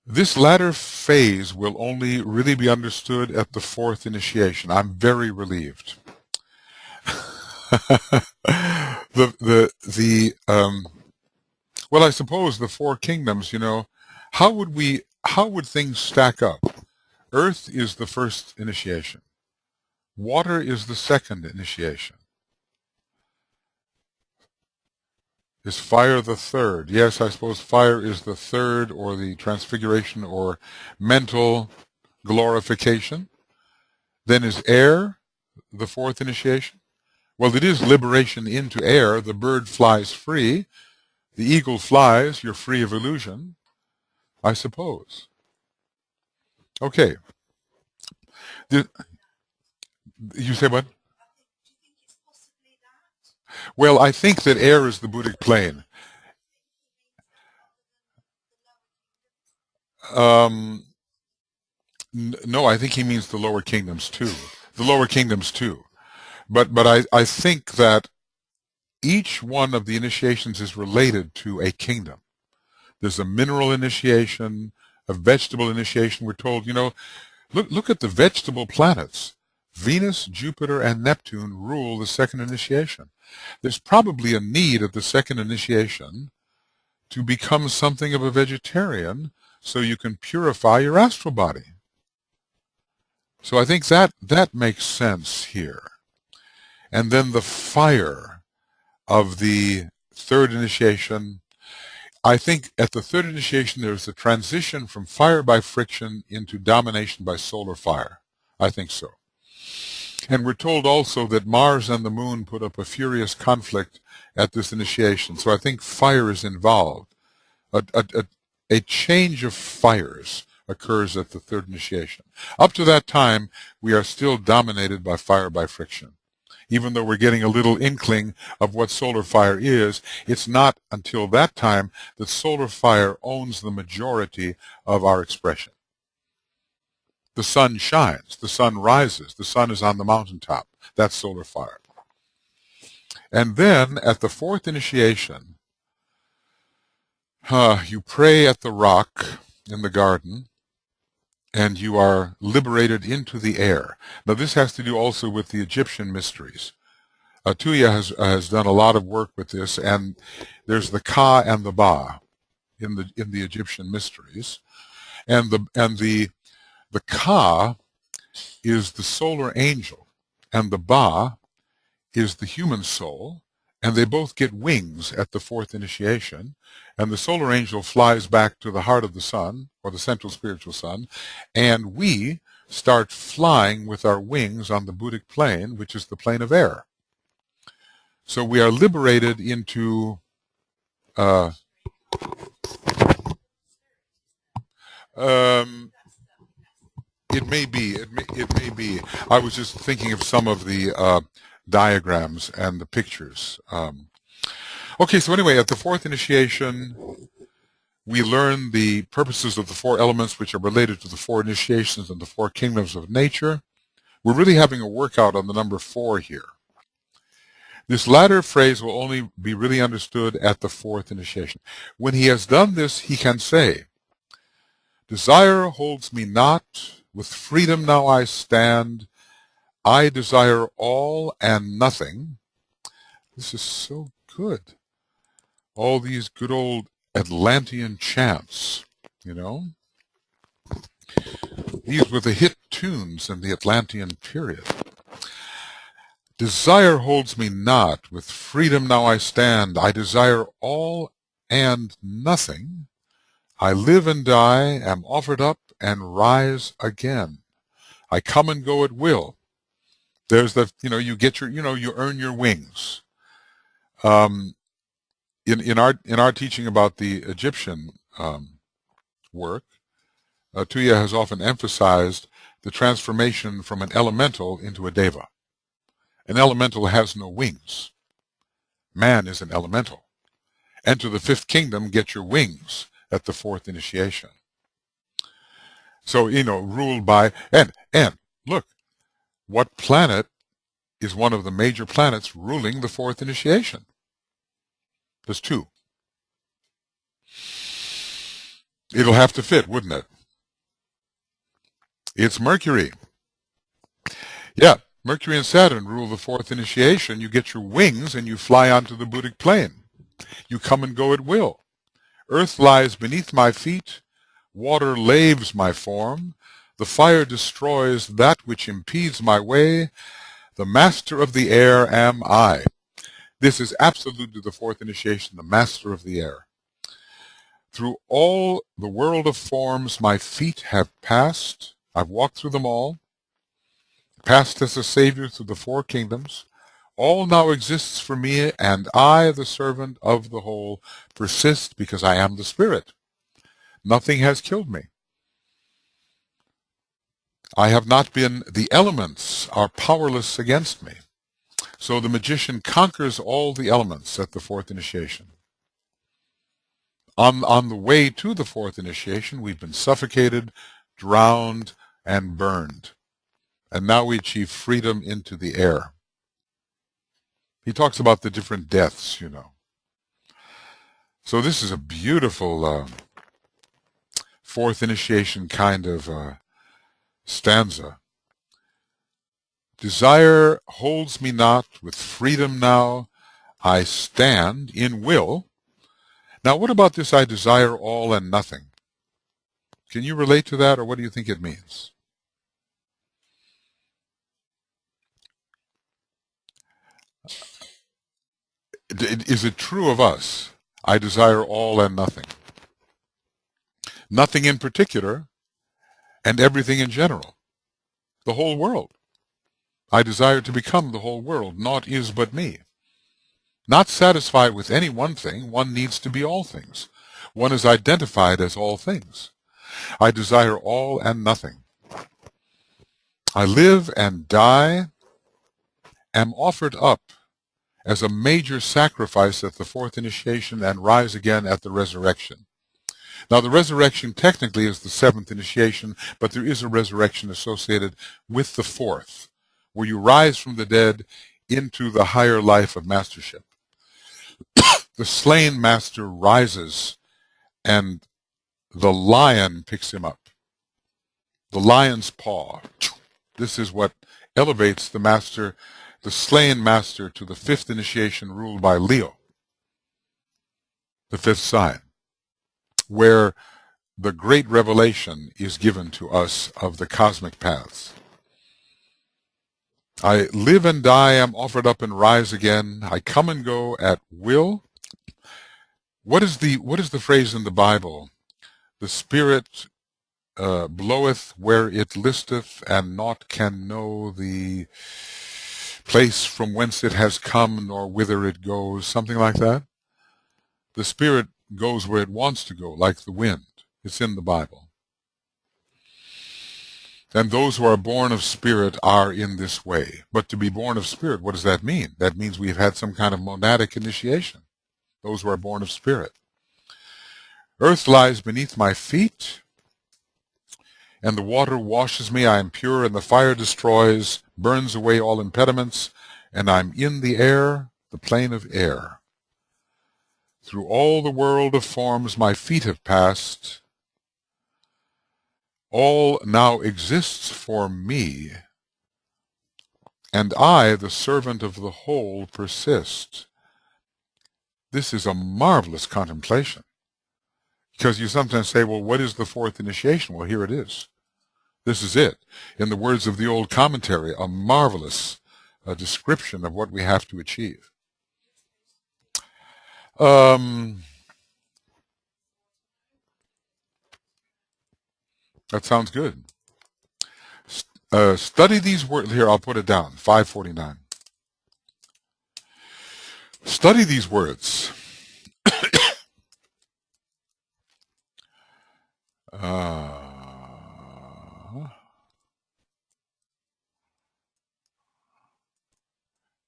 [SPEAKER 1] This latter phase will only really be understood at the fourth initiation. I'm very relieved. Well, I suppose the four kingdoms, you know, how would things stack up? Earth is the first initiation. Water is the second initiation. Is fire the third? Yes, I suppose fire is the third, or the transfiguration or mental glorification. Then is air the fourth initiation? Well, it is liberation into air. The bird flies free. The eagle flies. You're free of illusion, I suppose. Okay. You say what? Well, I think that air is the Buddhic plane. No, I think he means the lower kingdoms too. The lower kingdoms too. But I think that each one of the initiations is related to a kingdom. There's a mineral initiation, a vegetable initiation. We're told, you know, look at the vegetable planets. Venus, Jupiter, and Neptune rule the second initiation. There's probably a need at the second initiation to become something of a vegetarian so you can purify your astral body. So I think that makes sense here. And then the fire of the third initiation, I think at the third initiation there's a transition from fire by friction into domination by solar fire. I think so. And we're told also that Mars and the moon put up a furious conflict at this initiation. So I think fire is involved. A change of fires occurs at the third initiation. Up to that time, we are still dominated by fire by friction. Even though we're getting a little inkling of what solar fire is, it's not until that time that solar fire owns the majority of our expression. The sun shines, the sun rises, the sun is on the mountaintop. That's solar fire. And then at the fourth initiation, you pray at the rock in the garden, and you are liberated into the air. Now this has to do also with the Egyptian mysteries. Tuya has done a lot of work with this, and there's the Ka and the Ba in the Egyptian mysteries, and the Ka is the solar angel, and the Ba is the human soul, and they both get wings at the fourth initiation, and the solar angel flies back to the heart of the sun, or the central spiritual sun, and we start flying with our wings on the Buddhic plane, which is the plane of air. So we are liberated into it may be. It may be. I was just thinking of some of the diagrams and the pictures. Okay, so anyway, at the fourth initiation, we learn the purposes of the four elements which are related to the four initiations and the four kingdoms of nature. We're really having a workout on the number 4 here. This latter phrase will only be really understood at the fourth initiation. When he has done this, he can say, "Desire holds me not, with freedom now I stand. I desire all and nothing." This is so good. All these good old Atlantean chants, you know. These were the hit tunes in the Atlantean period. Desire holds me not, with freedom now I stand. I desire all and nothing. I live and die, am offered up and rise again. I come and go at will. There's the, you get your, you earn your wings. In our teaching about the Egyptian work, Tuya has often emphasized the transformation from an elemental into a deva. An elemental has no wings. Man is an elemental. Enter the fifth kingdom, get your wings at the fourth initiation. So, ruled by, and look, what planet is one of the major planets ruling the fourth initiation? There's 2. It'll have to fit, wouldn't it? It's Mercury. Yeah, Mercury and Saturn rule the fourth initiation. You get your wings and you fly onto the Buddhic plane. You come and go at will. Earth lies beneath my feet. Water laves my form. The fire destroys that which impedes my way. The master of the air am I. This is absolutely the fourth initiation, the master of the air. Through all the world of forms my feet have passed. I've walked through them all. Passed as a savior through the 4 kingdoms. All now exists for me, and I, the servant of the whole, persist because I am the spirit. Nothing has killed me. I have not been, the elements are powerless against me. So the magician conquers all the elements at the fourth initiation. On the way to the fourth initiation, we've been suffocated, drowned, and burned. And now we achieve freedom into the air. He talks about the different deaths, So this is a beautiful fourth initiation kind of stanza. Desire holds me not, with freedom now I stand in will. Now what about this I desire all and nothing? Can you relate to that, or what do you think it means? Is it true of us? I desire all and nothing. Nothing in particular, and everything in general. The whole world. I desire to become the whole world. Naught is but me. Not satisfied with any one thing, one needs to be all things. One is identified as all things. I desire all and nothing. I live and die, am offered up as a major sacrifice at the fourth initiation, and rise again at the resurrection. Now the resurrection technically is the 7th initiation, but there is a resurrection associated with the 4th, where you rise from the dead into the higher life of mastership. The slain master rises, and the lion picks him up. The lion's paw. This is what elevates the master, the slain master, to the 5th initiation ruled by Leo, the 5th sign, where the great revelation is given to us of the cosmic paths. I live and die, am offered up and rise again. I come and go at will. What is the phrase in the Bible? The Spirit bloweth where it listeth, and naught can know the place from whence it has come, nor whither it goes. Something like that. The Spirit goes where it wants to go, like the wind. It's in the Bible. And those who are born of Spirit are in this way. But to be born of Spirit, what does that mean? That means we've had some kind of monadic initiation. Those who are born of Spirit. Earth lies beneath my feet, and the water washes me. I am pure, and the fire destroys, burns away all impediments, and I'm in the air, the plane of air. Through all the world of forms my feet have passed. All now exists for me, and I, the servant of the whole, persist. This is a marvelous contemplation. Because you sometimes say, well, what is the fourth initiation? Well, here it is. This is it. In the words of the old commentary, a marvelous description of what we have to achieve. That sounds good. Study these words. Here, I'll put it down. 549. Study these words.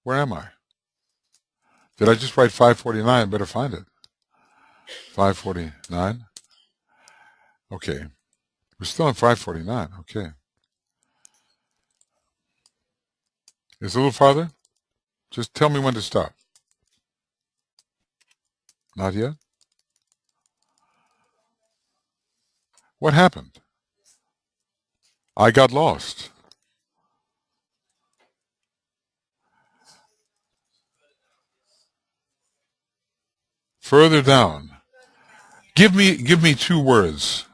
[SPEAKER 1] Where am I? Did I just write 549? Better find it. 549. Okay. We're still on 549. Okay. Is it a little farther? Just tell me when to stop. Not yet? What happened? I got lost. Further down. Give me 2 words.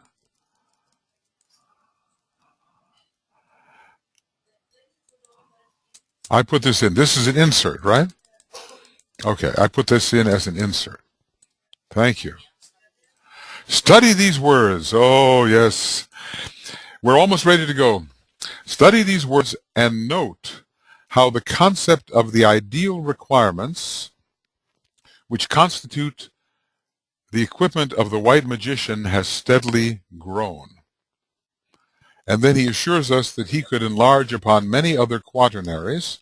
[SPEAKER 1] I put this in. This is an insert, right? Okay, I put this in as an insert. Thank you. Study these words. Oh, yes. We're almost ready to go. Study these words and note how the concept of the ideal requirements, which constitute the equipment of the white magician, has steadily grown. And then he assures us that he could enlarge upon many other quaternaries,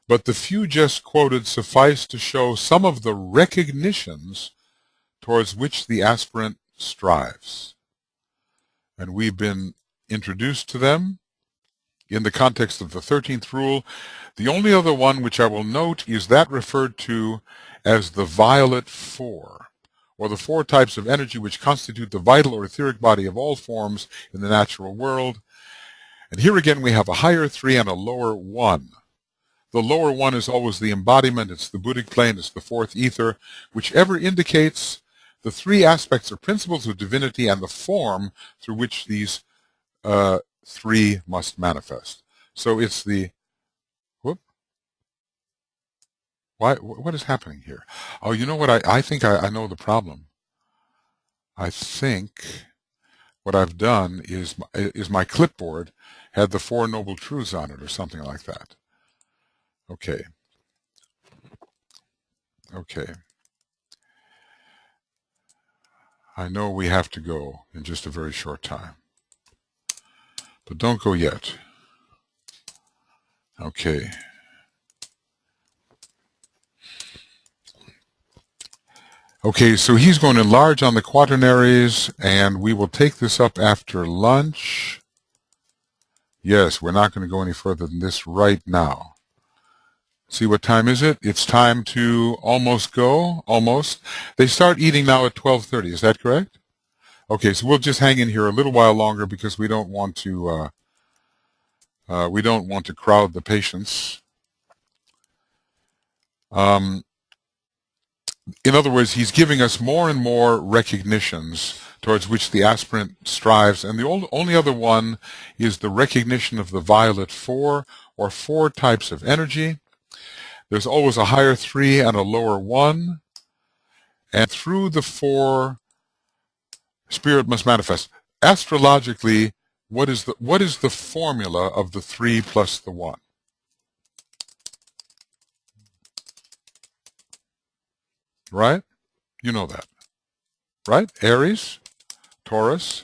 [SPEAKER 1] but the few just quoted suffice to show some of the recognitions towards which the aspirant strives. And we've been introduced to them in the context of the 13th rule. The only other one which I will note is that referred to as the violet 4, or the 4 types of energy which constitute the vital or etheric body of all forms in the natural world. And here again we have a higher 3 and a lower 1. The lower 1 is always the embodiment, it's the Buddhic plane, it's the 4th ether, whichever indicates the 3 aspects or principles of divinity and the form through which these 3 must manifest. So it's the, what is happening here? Oh, you know what? I think I know the problem. I think what I've done is my clipboard had the 4 Noble Truths on it or something like that. Okay. Okay. I know we have to go in just a very short time. But don't go yet. Okay. Okay, so he's going to enlarge on the quaternaries, and we will take this up after lunch. Yes, we're not going to go any further than this right now. See, what time is it? It's time to almost go. Almost. They start eating now at 12:30. Is that correct? Okay, so we'll just hang in here a little while longer because we don't want to crowd the patients. In other words, he's giving us more and more recognitions towards which the aspirant strives, and the only other one is the recognition of the violet 4, or 4 types of energy. There's always a higher 3 and a lower 1. And through the 4, spirit must manifest. Astrologically, what is the formula of the 3 plus the 1? Right? You know that. Right? Aries, Taurus,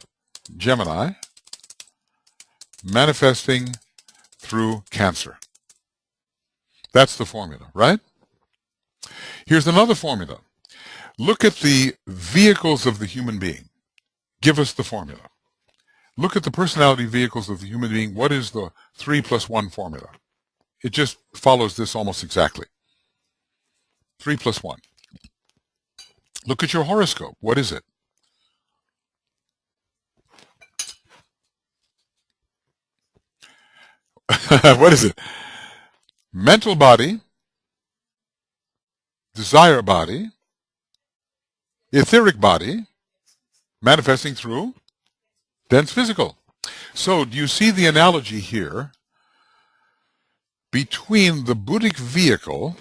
[SPEAKER 1] Gemini, manifesting through Cancer. That's the formula, right? Here's another formula. Look at the vehicles of the human being. Give us the formula. Look at the personality vehicles of the human being. What is the 3 plus 1 formula? It just follows this almost exactly. 3 plus 1. Look at your horoscope. What is it? What is it? Mental body, desire body, etheric body, manifesting through dense physical. So do you see the analogy here between the Buddhic vehicle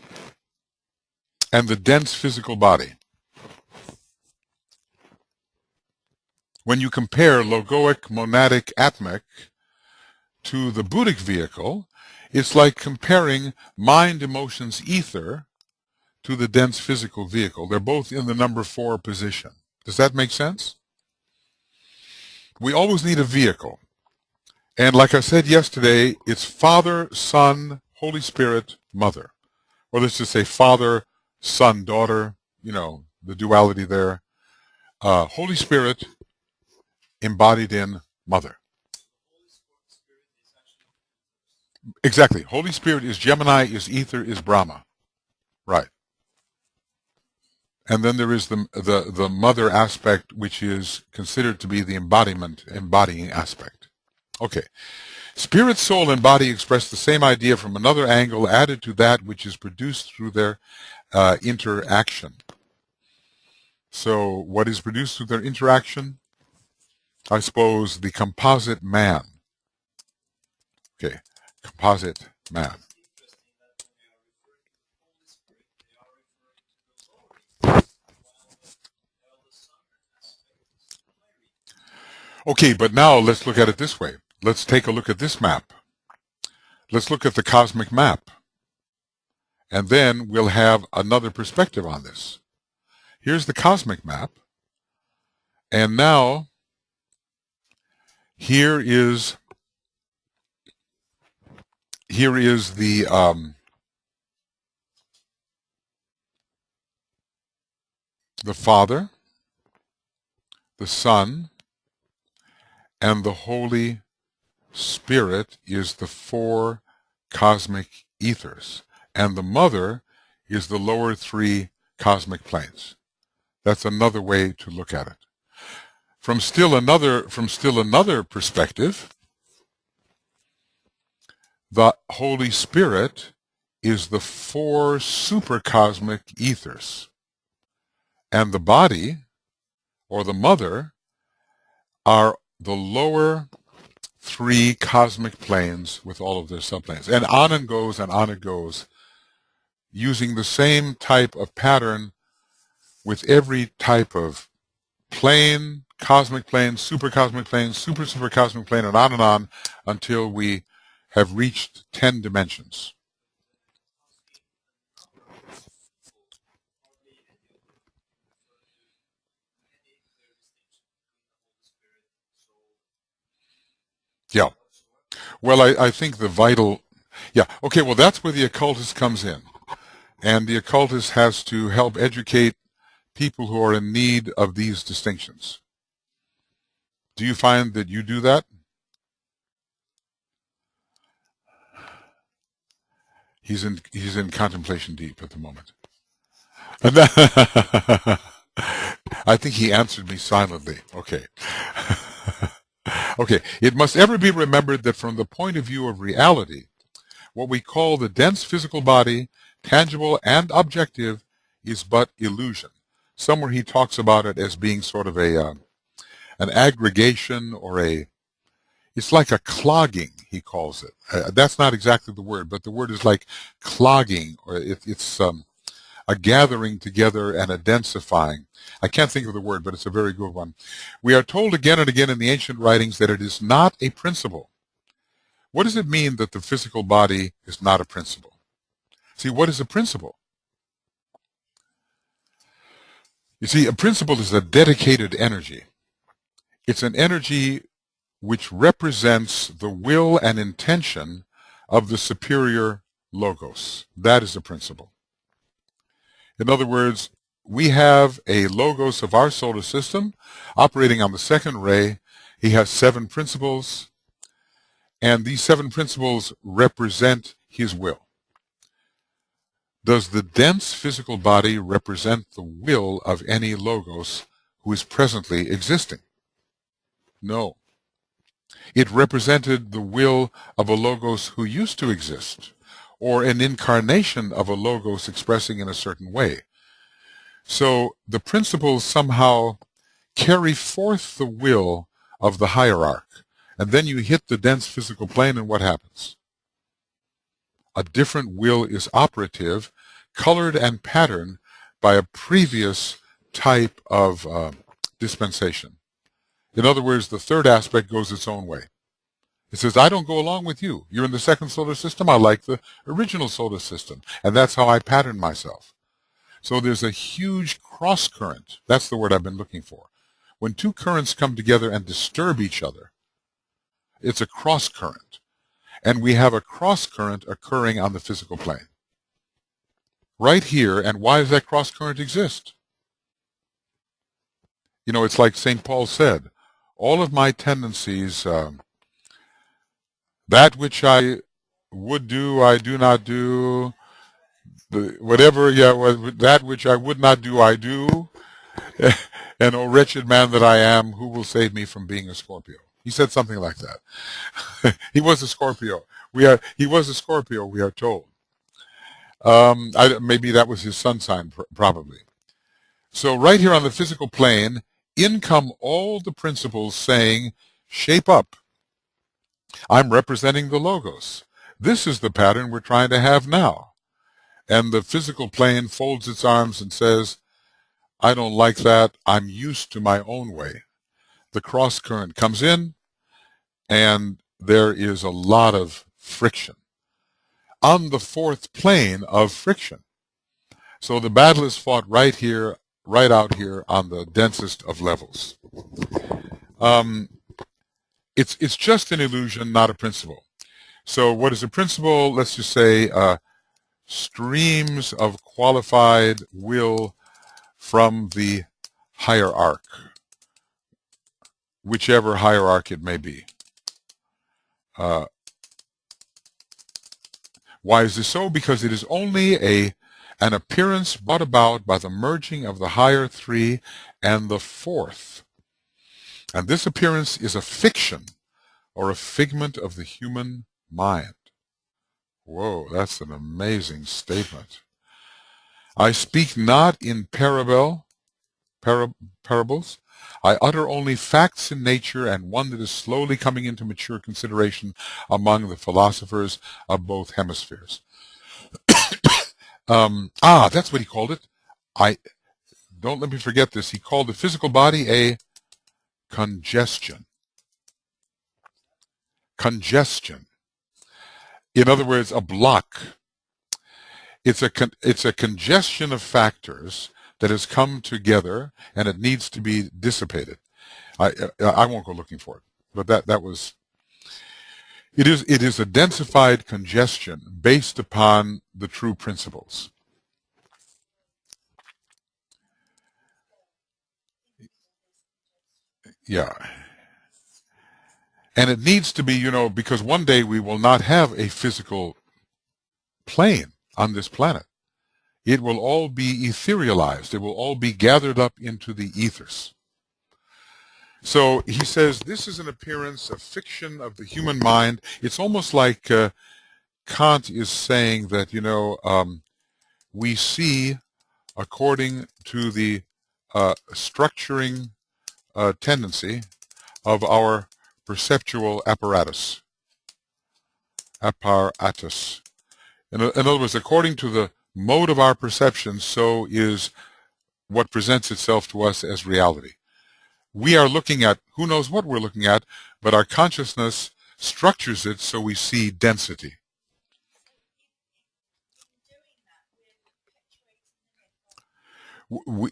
[SPEAKER 1] and the dense physical body? When you compare logoic, monadic, atmic to the Buddhic vehicle, it's like comparing mind, emotions, ether to the dense physical vehicle. They're both in the number 4 position. Does that make sense? We always need a vehicle. And like I said yesterday, it's Father, Son, Holy Spirit, Mother. Or let's just say Father, Son, Daughter, the duality there. Holy Spirit embodied in Mother. Exactly. Holy Spirit is Gemini, is ether, is Brahma. Right. And then there is the mother aspect, which is considered to be the embodying aspect. Okay. Spirit, soul, and body express the same idea from another angle added to that which is produced through their interaction. So what is produced through their interaction? I suppose the composite man. Okay. Composite man. Okay, but now let's look at it this way. Let's take a look at this map. Let's look at the cosmic map. And then we'll have another perspective on this. Here's the cosmic map. And now, here is the Father, the Son, and the Holy Spirit is the 4 cosmic ethers. And the Mother is the lower 3 cosmic planes. That's another way to look at it. From still another perspective, the Holy Spirit is the 4 supercosmic ethers. And the body, or the Mother, are the lower 3 cosmic planes with all of their subplanes. And on it goes, using the same type of pattern with every type of plane, cosmic plane, supercosmic plane, supercosmic plane, and on until we have reached 10 dimensions. Yeah. Well, I think the vital... Yeah. Okay, well, that's where the occultist comes in. And the occultist has to help educate people who are in need of these distinctions. Do you find that you do that? He's in contemplation deep at the moment. I think he answered me silently. Okay. Okay. It must ever be remembered that from the point of view of reality, what we call the dense physical body, tangible and objective, is but illusion. Somewhere he talks about it as being sort of an aggregation or it's it's like a clogging, he calls it. That's not exactly the word, but the word is like clogging, or it's a gathering together and a densifying. I can't think of the word, but it's a very good one. We are told again and again in the ancient writings that it is not a principle. What does it mean that the physical body is not a principle? See, what is a principle? You see, a principle is a dedicated energy. It's an energy which represents the will and intention of the superior logos. That is a principle. In other words, we have a logos of our solar system operating on the second ray. He has 7 principles, and these 7 principles represent his will. Does the dense physical body represent the will of any logos who is presently existing? No. It represented the will of a logos who used to exist, or an incarnation of a logos expressing in a certain way. So the principles somehow carry forth the will of the hierarch, and then you hit the dense physical plane, and what happens? A different will is operative, colored and patterned by a previous type of dispensation. In other words, the third aspect goes its own way. It says, I don't go along with you. You're in the second solar system. I like the original solar system. And that's how I pattern myself. So there's a huge cross current. That's the word I've been looking for. When 2 currents come together and disturb each other, it's a cross current. And we have a cross current occurring on the physical plane. Right here. And why does that cross current exist? You know, it's like St. Paul said, all of my tendencies, that which I would do, I do not do. That which I would not do, I do. And oh, wretched man that I am, who will save me from being a Scorpio? He said something like that. He was a Scorpio. He was a Scorpio, we are told. Maybe that was his sun sign, probably. So right here on the physical plane, in come all the principles saying, shape up. I'm representing the logos. This is the pattern we're trying to have now. And the physical plane folds its arms and says, I don't like that. I'm used to my own way. The cross current comes in, and there is a lot of friction on the 4th plane of friction. So the battle is fought right here, right out here on the densest of levels. It's just an illusion, not a principle. So what is a principle? Let's just say streams of qualified will from the hierarch, whichever hierarch it may be. Why is this so? Because it is only an appearance brought about by the merging of the higher 3 and the 4th. And this appearance is a fiction or a figment of the human mind. Whoa, that's an amazing statement. I speak not in parables. I utter only facts in nature, and one that is slowly coming into mature consideration among the philosophers of both hemispheres. That's what he called it. Don't let me forget this. He called the physical body a congestion. Congestion. In other words, a block. It's a congestion of factors that has come together, and it needs to be dissipated. I won't go looking for it, but it is a densified congestion based upon the true principles. Yeah. And it needs to be, because one day we will not have a physical plane on this planet. It will all be etherealized. It will all be gathered up into the ethers. So he says this is an appearance of fiction of the human mind. It's almost like Kant is saying that, we see according to the structuring tendency of our perceptual apparatus. Apparatus. In other words, according to the mode of our perception, so is what presents itself to us as reality. We are looking at, who knows what we're looking at, but our consciousness structures it so we see density.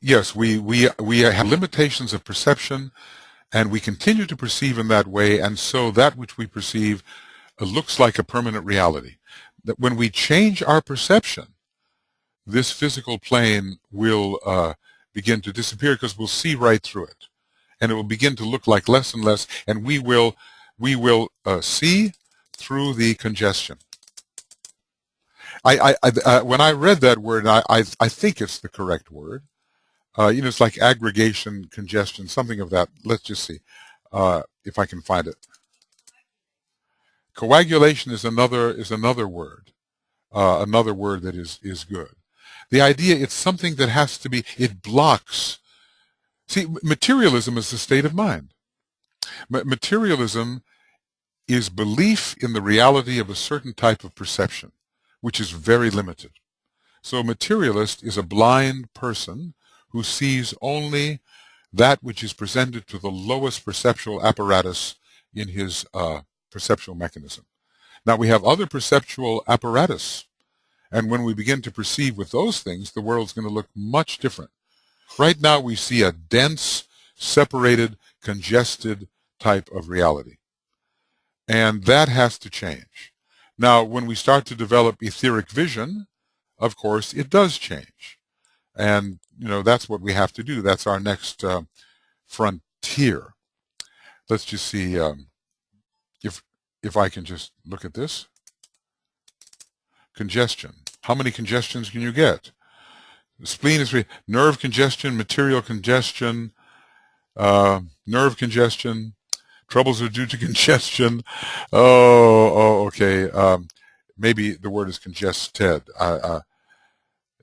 [SPEAKER 1] Yes, we have limitations of perception, and we continue to perceive in that way, and so that which we perceive looks like a permanent reality. That when we change our perception, this physical plane will begin to disappear because we'll see right through it, and it will begin to look like less and less, and we will see through the congestion. When I read that word, I think it's the correct word. It's like aggregation, congestion, something of that. Let's just see if I can find it. Coagulation is another word, another word that is good. The idea, it's something that has to be, it blocks. See, materialism is the state of mind. Materialism is belief in the reality of a certain type of perception, which is very limited. So a materialist is a blind person who sees only that which is presented to the lowest perceptual apparatus in his perceptual mechanism. Now we have other perceptual apparatus, and when we begin to perceive with those things, the world's going to look much different. Right now we see a dense, separated, congested type of reality. And that has to change. Now, when we start to develop etheric vision, of course, it does change. And, that's what we have to do. That's our next frontier. Let's just see if I can just look at this. Congestion. How many congestions can you get? The spleen is nerve congestion, material congestion, nerve congestion. Troubles are due to congestion. Okay. Maybe the word is congested.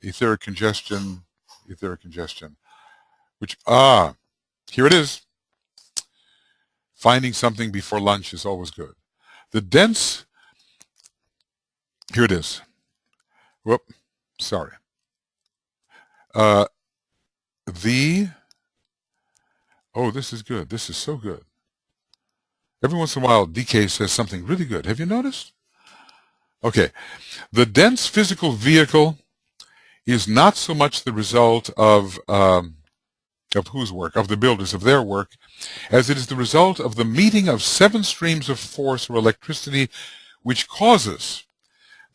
[SPEAKER 1] Etheric congestion, which, here it is. Finding something before lunch is always good. The dense, here it is. Whoop, sorry. Oh, this is good. This is so good. Every once in a while, DK says something really good. Have you noticed? Okay. The dense physical vehicle is not so much the result of whose work? Of the builders, of their work, as it is the result of the meeting of 7 streams of force or electricity, which causes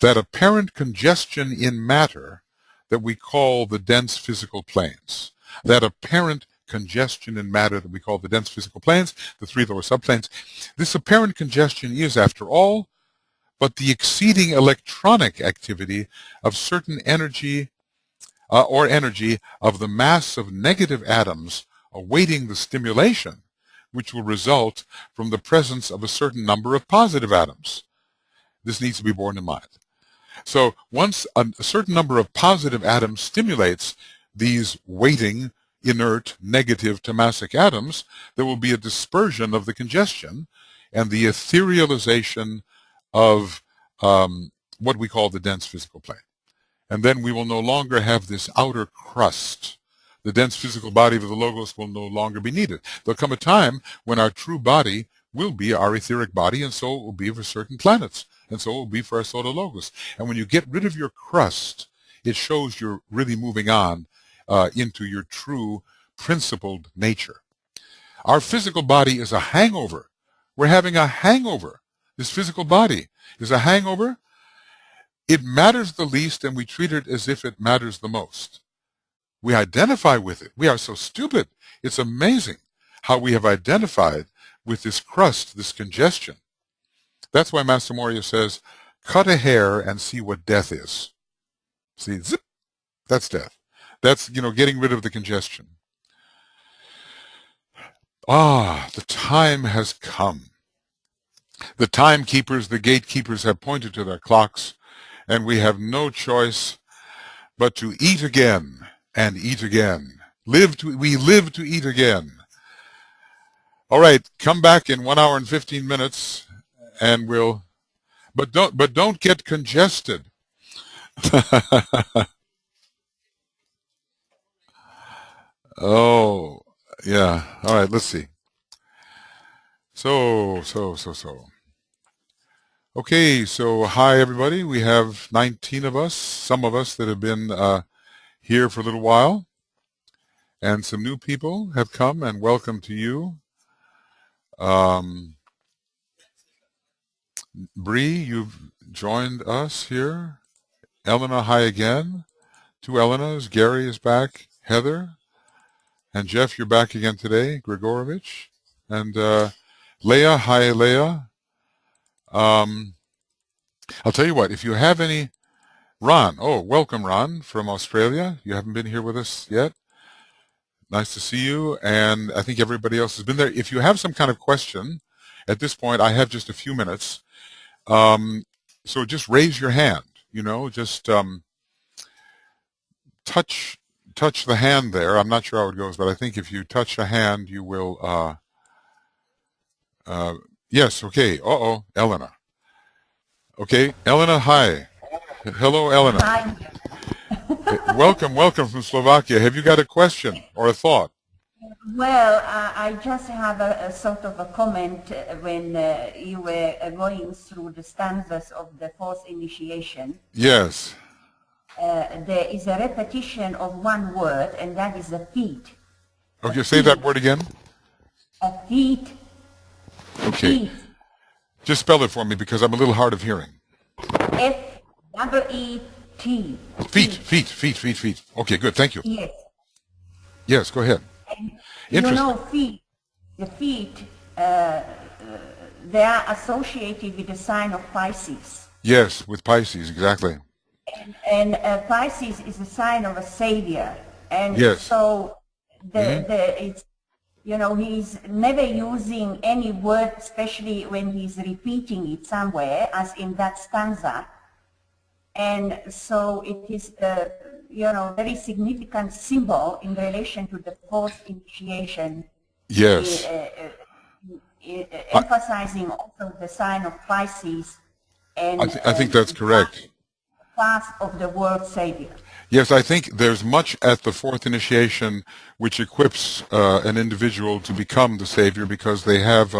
[SPEAKER 1] that apparent congestion in matter that we call the dense physical planes. That apparent congestion in matter that we call the dense physical planes, the 3 lower subplanes. This apparent congestion is, after all, but the exceeding electronic activity of certain energy of the mass of negative atoms awaiting the stimulation which will result from the presence of a certain number of positive atoms. This needs to be borne in mind. So once a certain number of positive atoms stimulates these waiting, inert, negative tamasic atoms, there will be a dispersion of the congestion and the etherealization of what we call the dense physical plane. And then we will no longer have this outer crust. The dense physical body of the Logos will no longer be needed. There'll come a time when our true body will be our etheric body, and so it will be for certain planets, and so it will be for our solar Logos. And when you get rid of your crust, it shows you're really moving on into your true principled nature. Our physical body is a hangover. We're having a hangover. This physical body is a hangover. It matters the least, and we treat it as if it matters the most. We identify with it. We are so stupid. It's amazing how we have identified with this crust, this congestion. That's why Master Moria says, cut a hair and see what death is. See, zip, that's death. That's, getting rid of the congestion. The time has come. The timekeepers, the gatekeepers have pointed to their clocks, and we have no choice but to eat again and eat again. We live to eat again. All right, come back in 1 hour and 15 minutes, and but don't get congested. Oh, yeah. All right, let's see. So. Okay, so hi everybody. We have 19 of us, some of us that have been here for a little while, and some new people have come, and welcome to you. Bree, you've joined us here. Elena, hi again. Two Elenas. Gary is back. Heather. And Jeff, you're back again today. Grigorovich. And Leah, hi Leah. I'll tell you what, if you have any, Ron, oh, welcome Ron from Australia. You haven't been here with us yet. Nice to see you. And I think everybody else has been there. If you have some kind of question, at this point, I have just a few minutes. So just raise your hand, just touch the hand there. I'm not sure how it goes, but I think if you touch a hand, you will, yes, okay. Uh-oh, Elena. Okay, Elena, hi. Hello, Elena.
[SPEAKER 4] Hi.
[SPEAKER 1] Welcome from Slovakia. Have you got a question or a thought?
[SPEAKER 4] Well, I just have a sort of a comment when you were going through the stanzas of the fourth initiation.
[SPEAKER 1] Yes.
[SPEAKER 4] There is a repetition of one word, and that is a feet.
[SPEAKER 1] Okay, say that word again.
[SPEAKER 4] A feet.
[SPEAKER 1] Okay.
[SPEAKER 4] Feet.
[SPEAKER 1] Just spell it for me because I'm a little hard of hearing.
[SPEAKER 4] F-E-E-T.
[SPEAKER 1] Feet. Okay, good. Thank you.
[SPEAKER 4] Yes.
[SPEAKER 1] Yes, go ahead. Interesting.
[SPEAKER 4] Feet. The feet, they are associated with the sign of Pisces.
[SPEAKER 1] Yes, with Pisces, exactly.
[SPEAKER 4] And Pisces is a sign of a savior, and
[SPEAKER 1] yes.
[SPEAKER 4] So it's he's never using any word, especially when he's repeating it somewhere, as in that stanza. And so it is a very significant symbol in relation to the fourth initiation.
[SPEAKER 1] Yes.
[SPEAKER 4] Emphasizing also the sign of Pisces. And
[SPEAKER 1] I think that's correct.
[SPEAKER 4] Path of the world savior.
[SPEAKER 1] Yes, I think there's much at the fourth initiation which equips an individual to become the savior because they have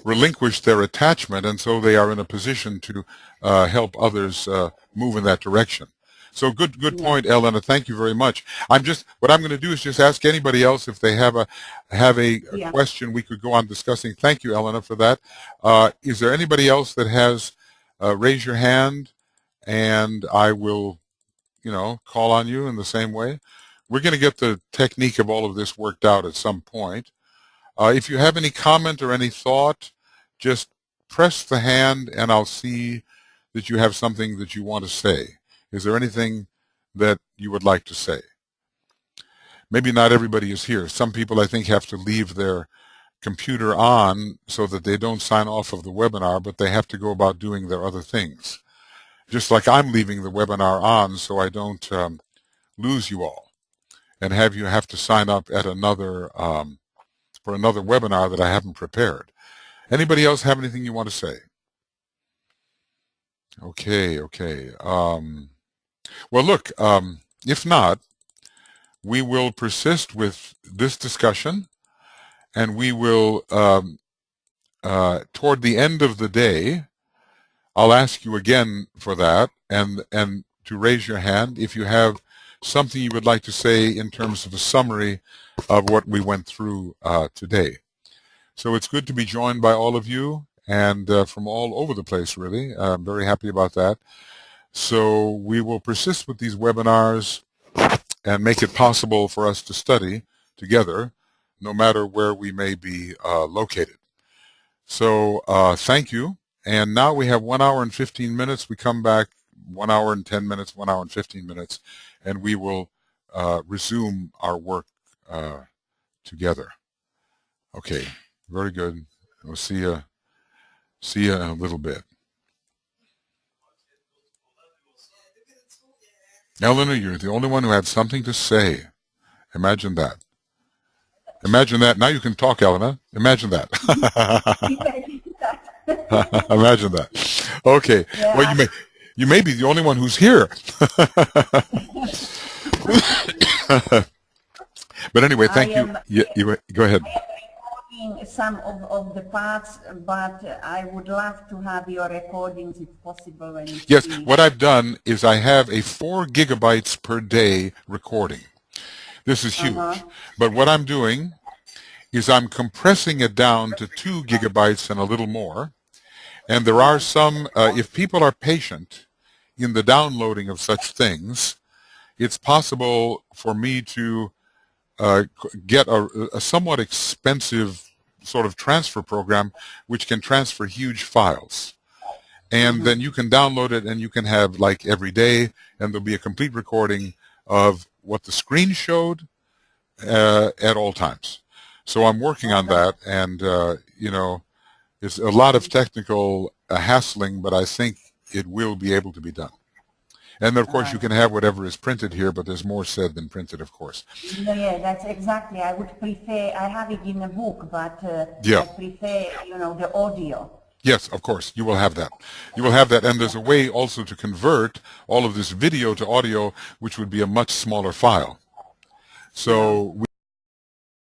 [SPEAKER 1] relinquished their attachment, and so they are in a position to help others move in that direction. So good point, Elena. Thank you very much. What I'm going to do is just ask anybody else if they have a question we could go on discussing. Thank you, Elena, for that. Is there anybody else that has raise your hand, and I will call on you in the same way. We're going to get the technique of all of this worked out at some point. If you have any comment or any thought, just press the hand and I'll see that you have something that you want to say. Is there anything that you would like to say? Maybe not everybody is here. Some people, I think, have to leave their computer on so that they don't sign off of the webinar, but they have to go about doing their other things. Just like I'm leaving the webinar on so I don't lose you all and have you have to sign up at another for another webinar that I haven't prepared. Anybody else have anything you want to say? Okay. Well, look, if not, we will persist with this discussion, and we will, toward the end of the day, I'll ask you again for that, and to raise your hand if you have something you would like to say in terms of a summary of what we went through today. So it's good to be joined by all of you, and from all over the place, really. I'm very happy about that. So we will persist with these webinars and make it possible for us to study together, no matter where we may be located. So thank you. And now we have 1 hour and 15 minutes. We come back 1 hour and 10 minutes, 1 hour and 15 minutes, and we will resume our work together. Okay, very good. We'll see you in a little bit. Eleanor, you're the only one who had something to say. Imagine that. Imagine that. Now you can talk, Elena. Imagine that. Imagine that. Okay.
[SPEAKER 4] Yeah.
[SPEAKER 1] Well, you may be the only one who's here. But anyway, thank you. You go ahead.
[SPEAKER 4] I am recording some of the parts, but I would love to have your recordings if possible. When it's
[SPEAKER 1] Yes,
[SPEAKER 4] finished.
[SPEAKER 1] what I've done is I have a 4 gigabytes per day recording. This is huge. But what I'm doing is I'm compressing it down to 2 gigabytes and a little more. And there are some, if people are patient in the downloading of such things, it's possible for me to get a somewhat expensive sort of transfer program which can transfer huge files. And then you can download it and you can have like every day, and there'll be a complete recording of what the screen showed at all times. So I'm working on that, and you know, it's a lot of technical hassling, but I think it will be able to be done. And then, of course, you can have whatever is printed here, but there's more said than printed, of course.
[SPEAKER 4] Yeah, that's exactly. I would prefer, I have it in a book, but
[SPEAKER 1] Yeah.
[SPEAKER 4] I prefer, you know, the audio.
[SPEAKER 1] Yes, of course, you will have that. You will have that, and there's a way also to convert all of this video to audio, which would be a much smaller file. So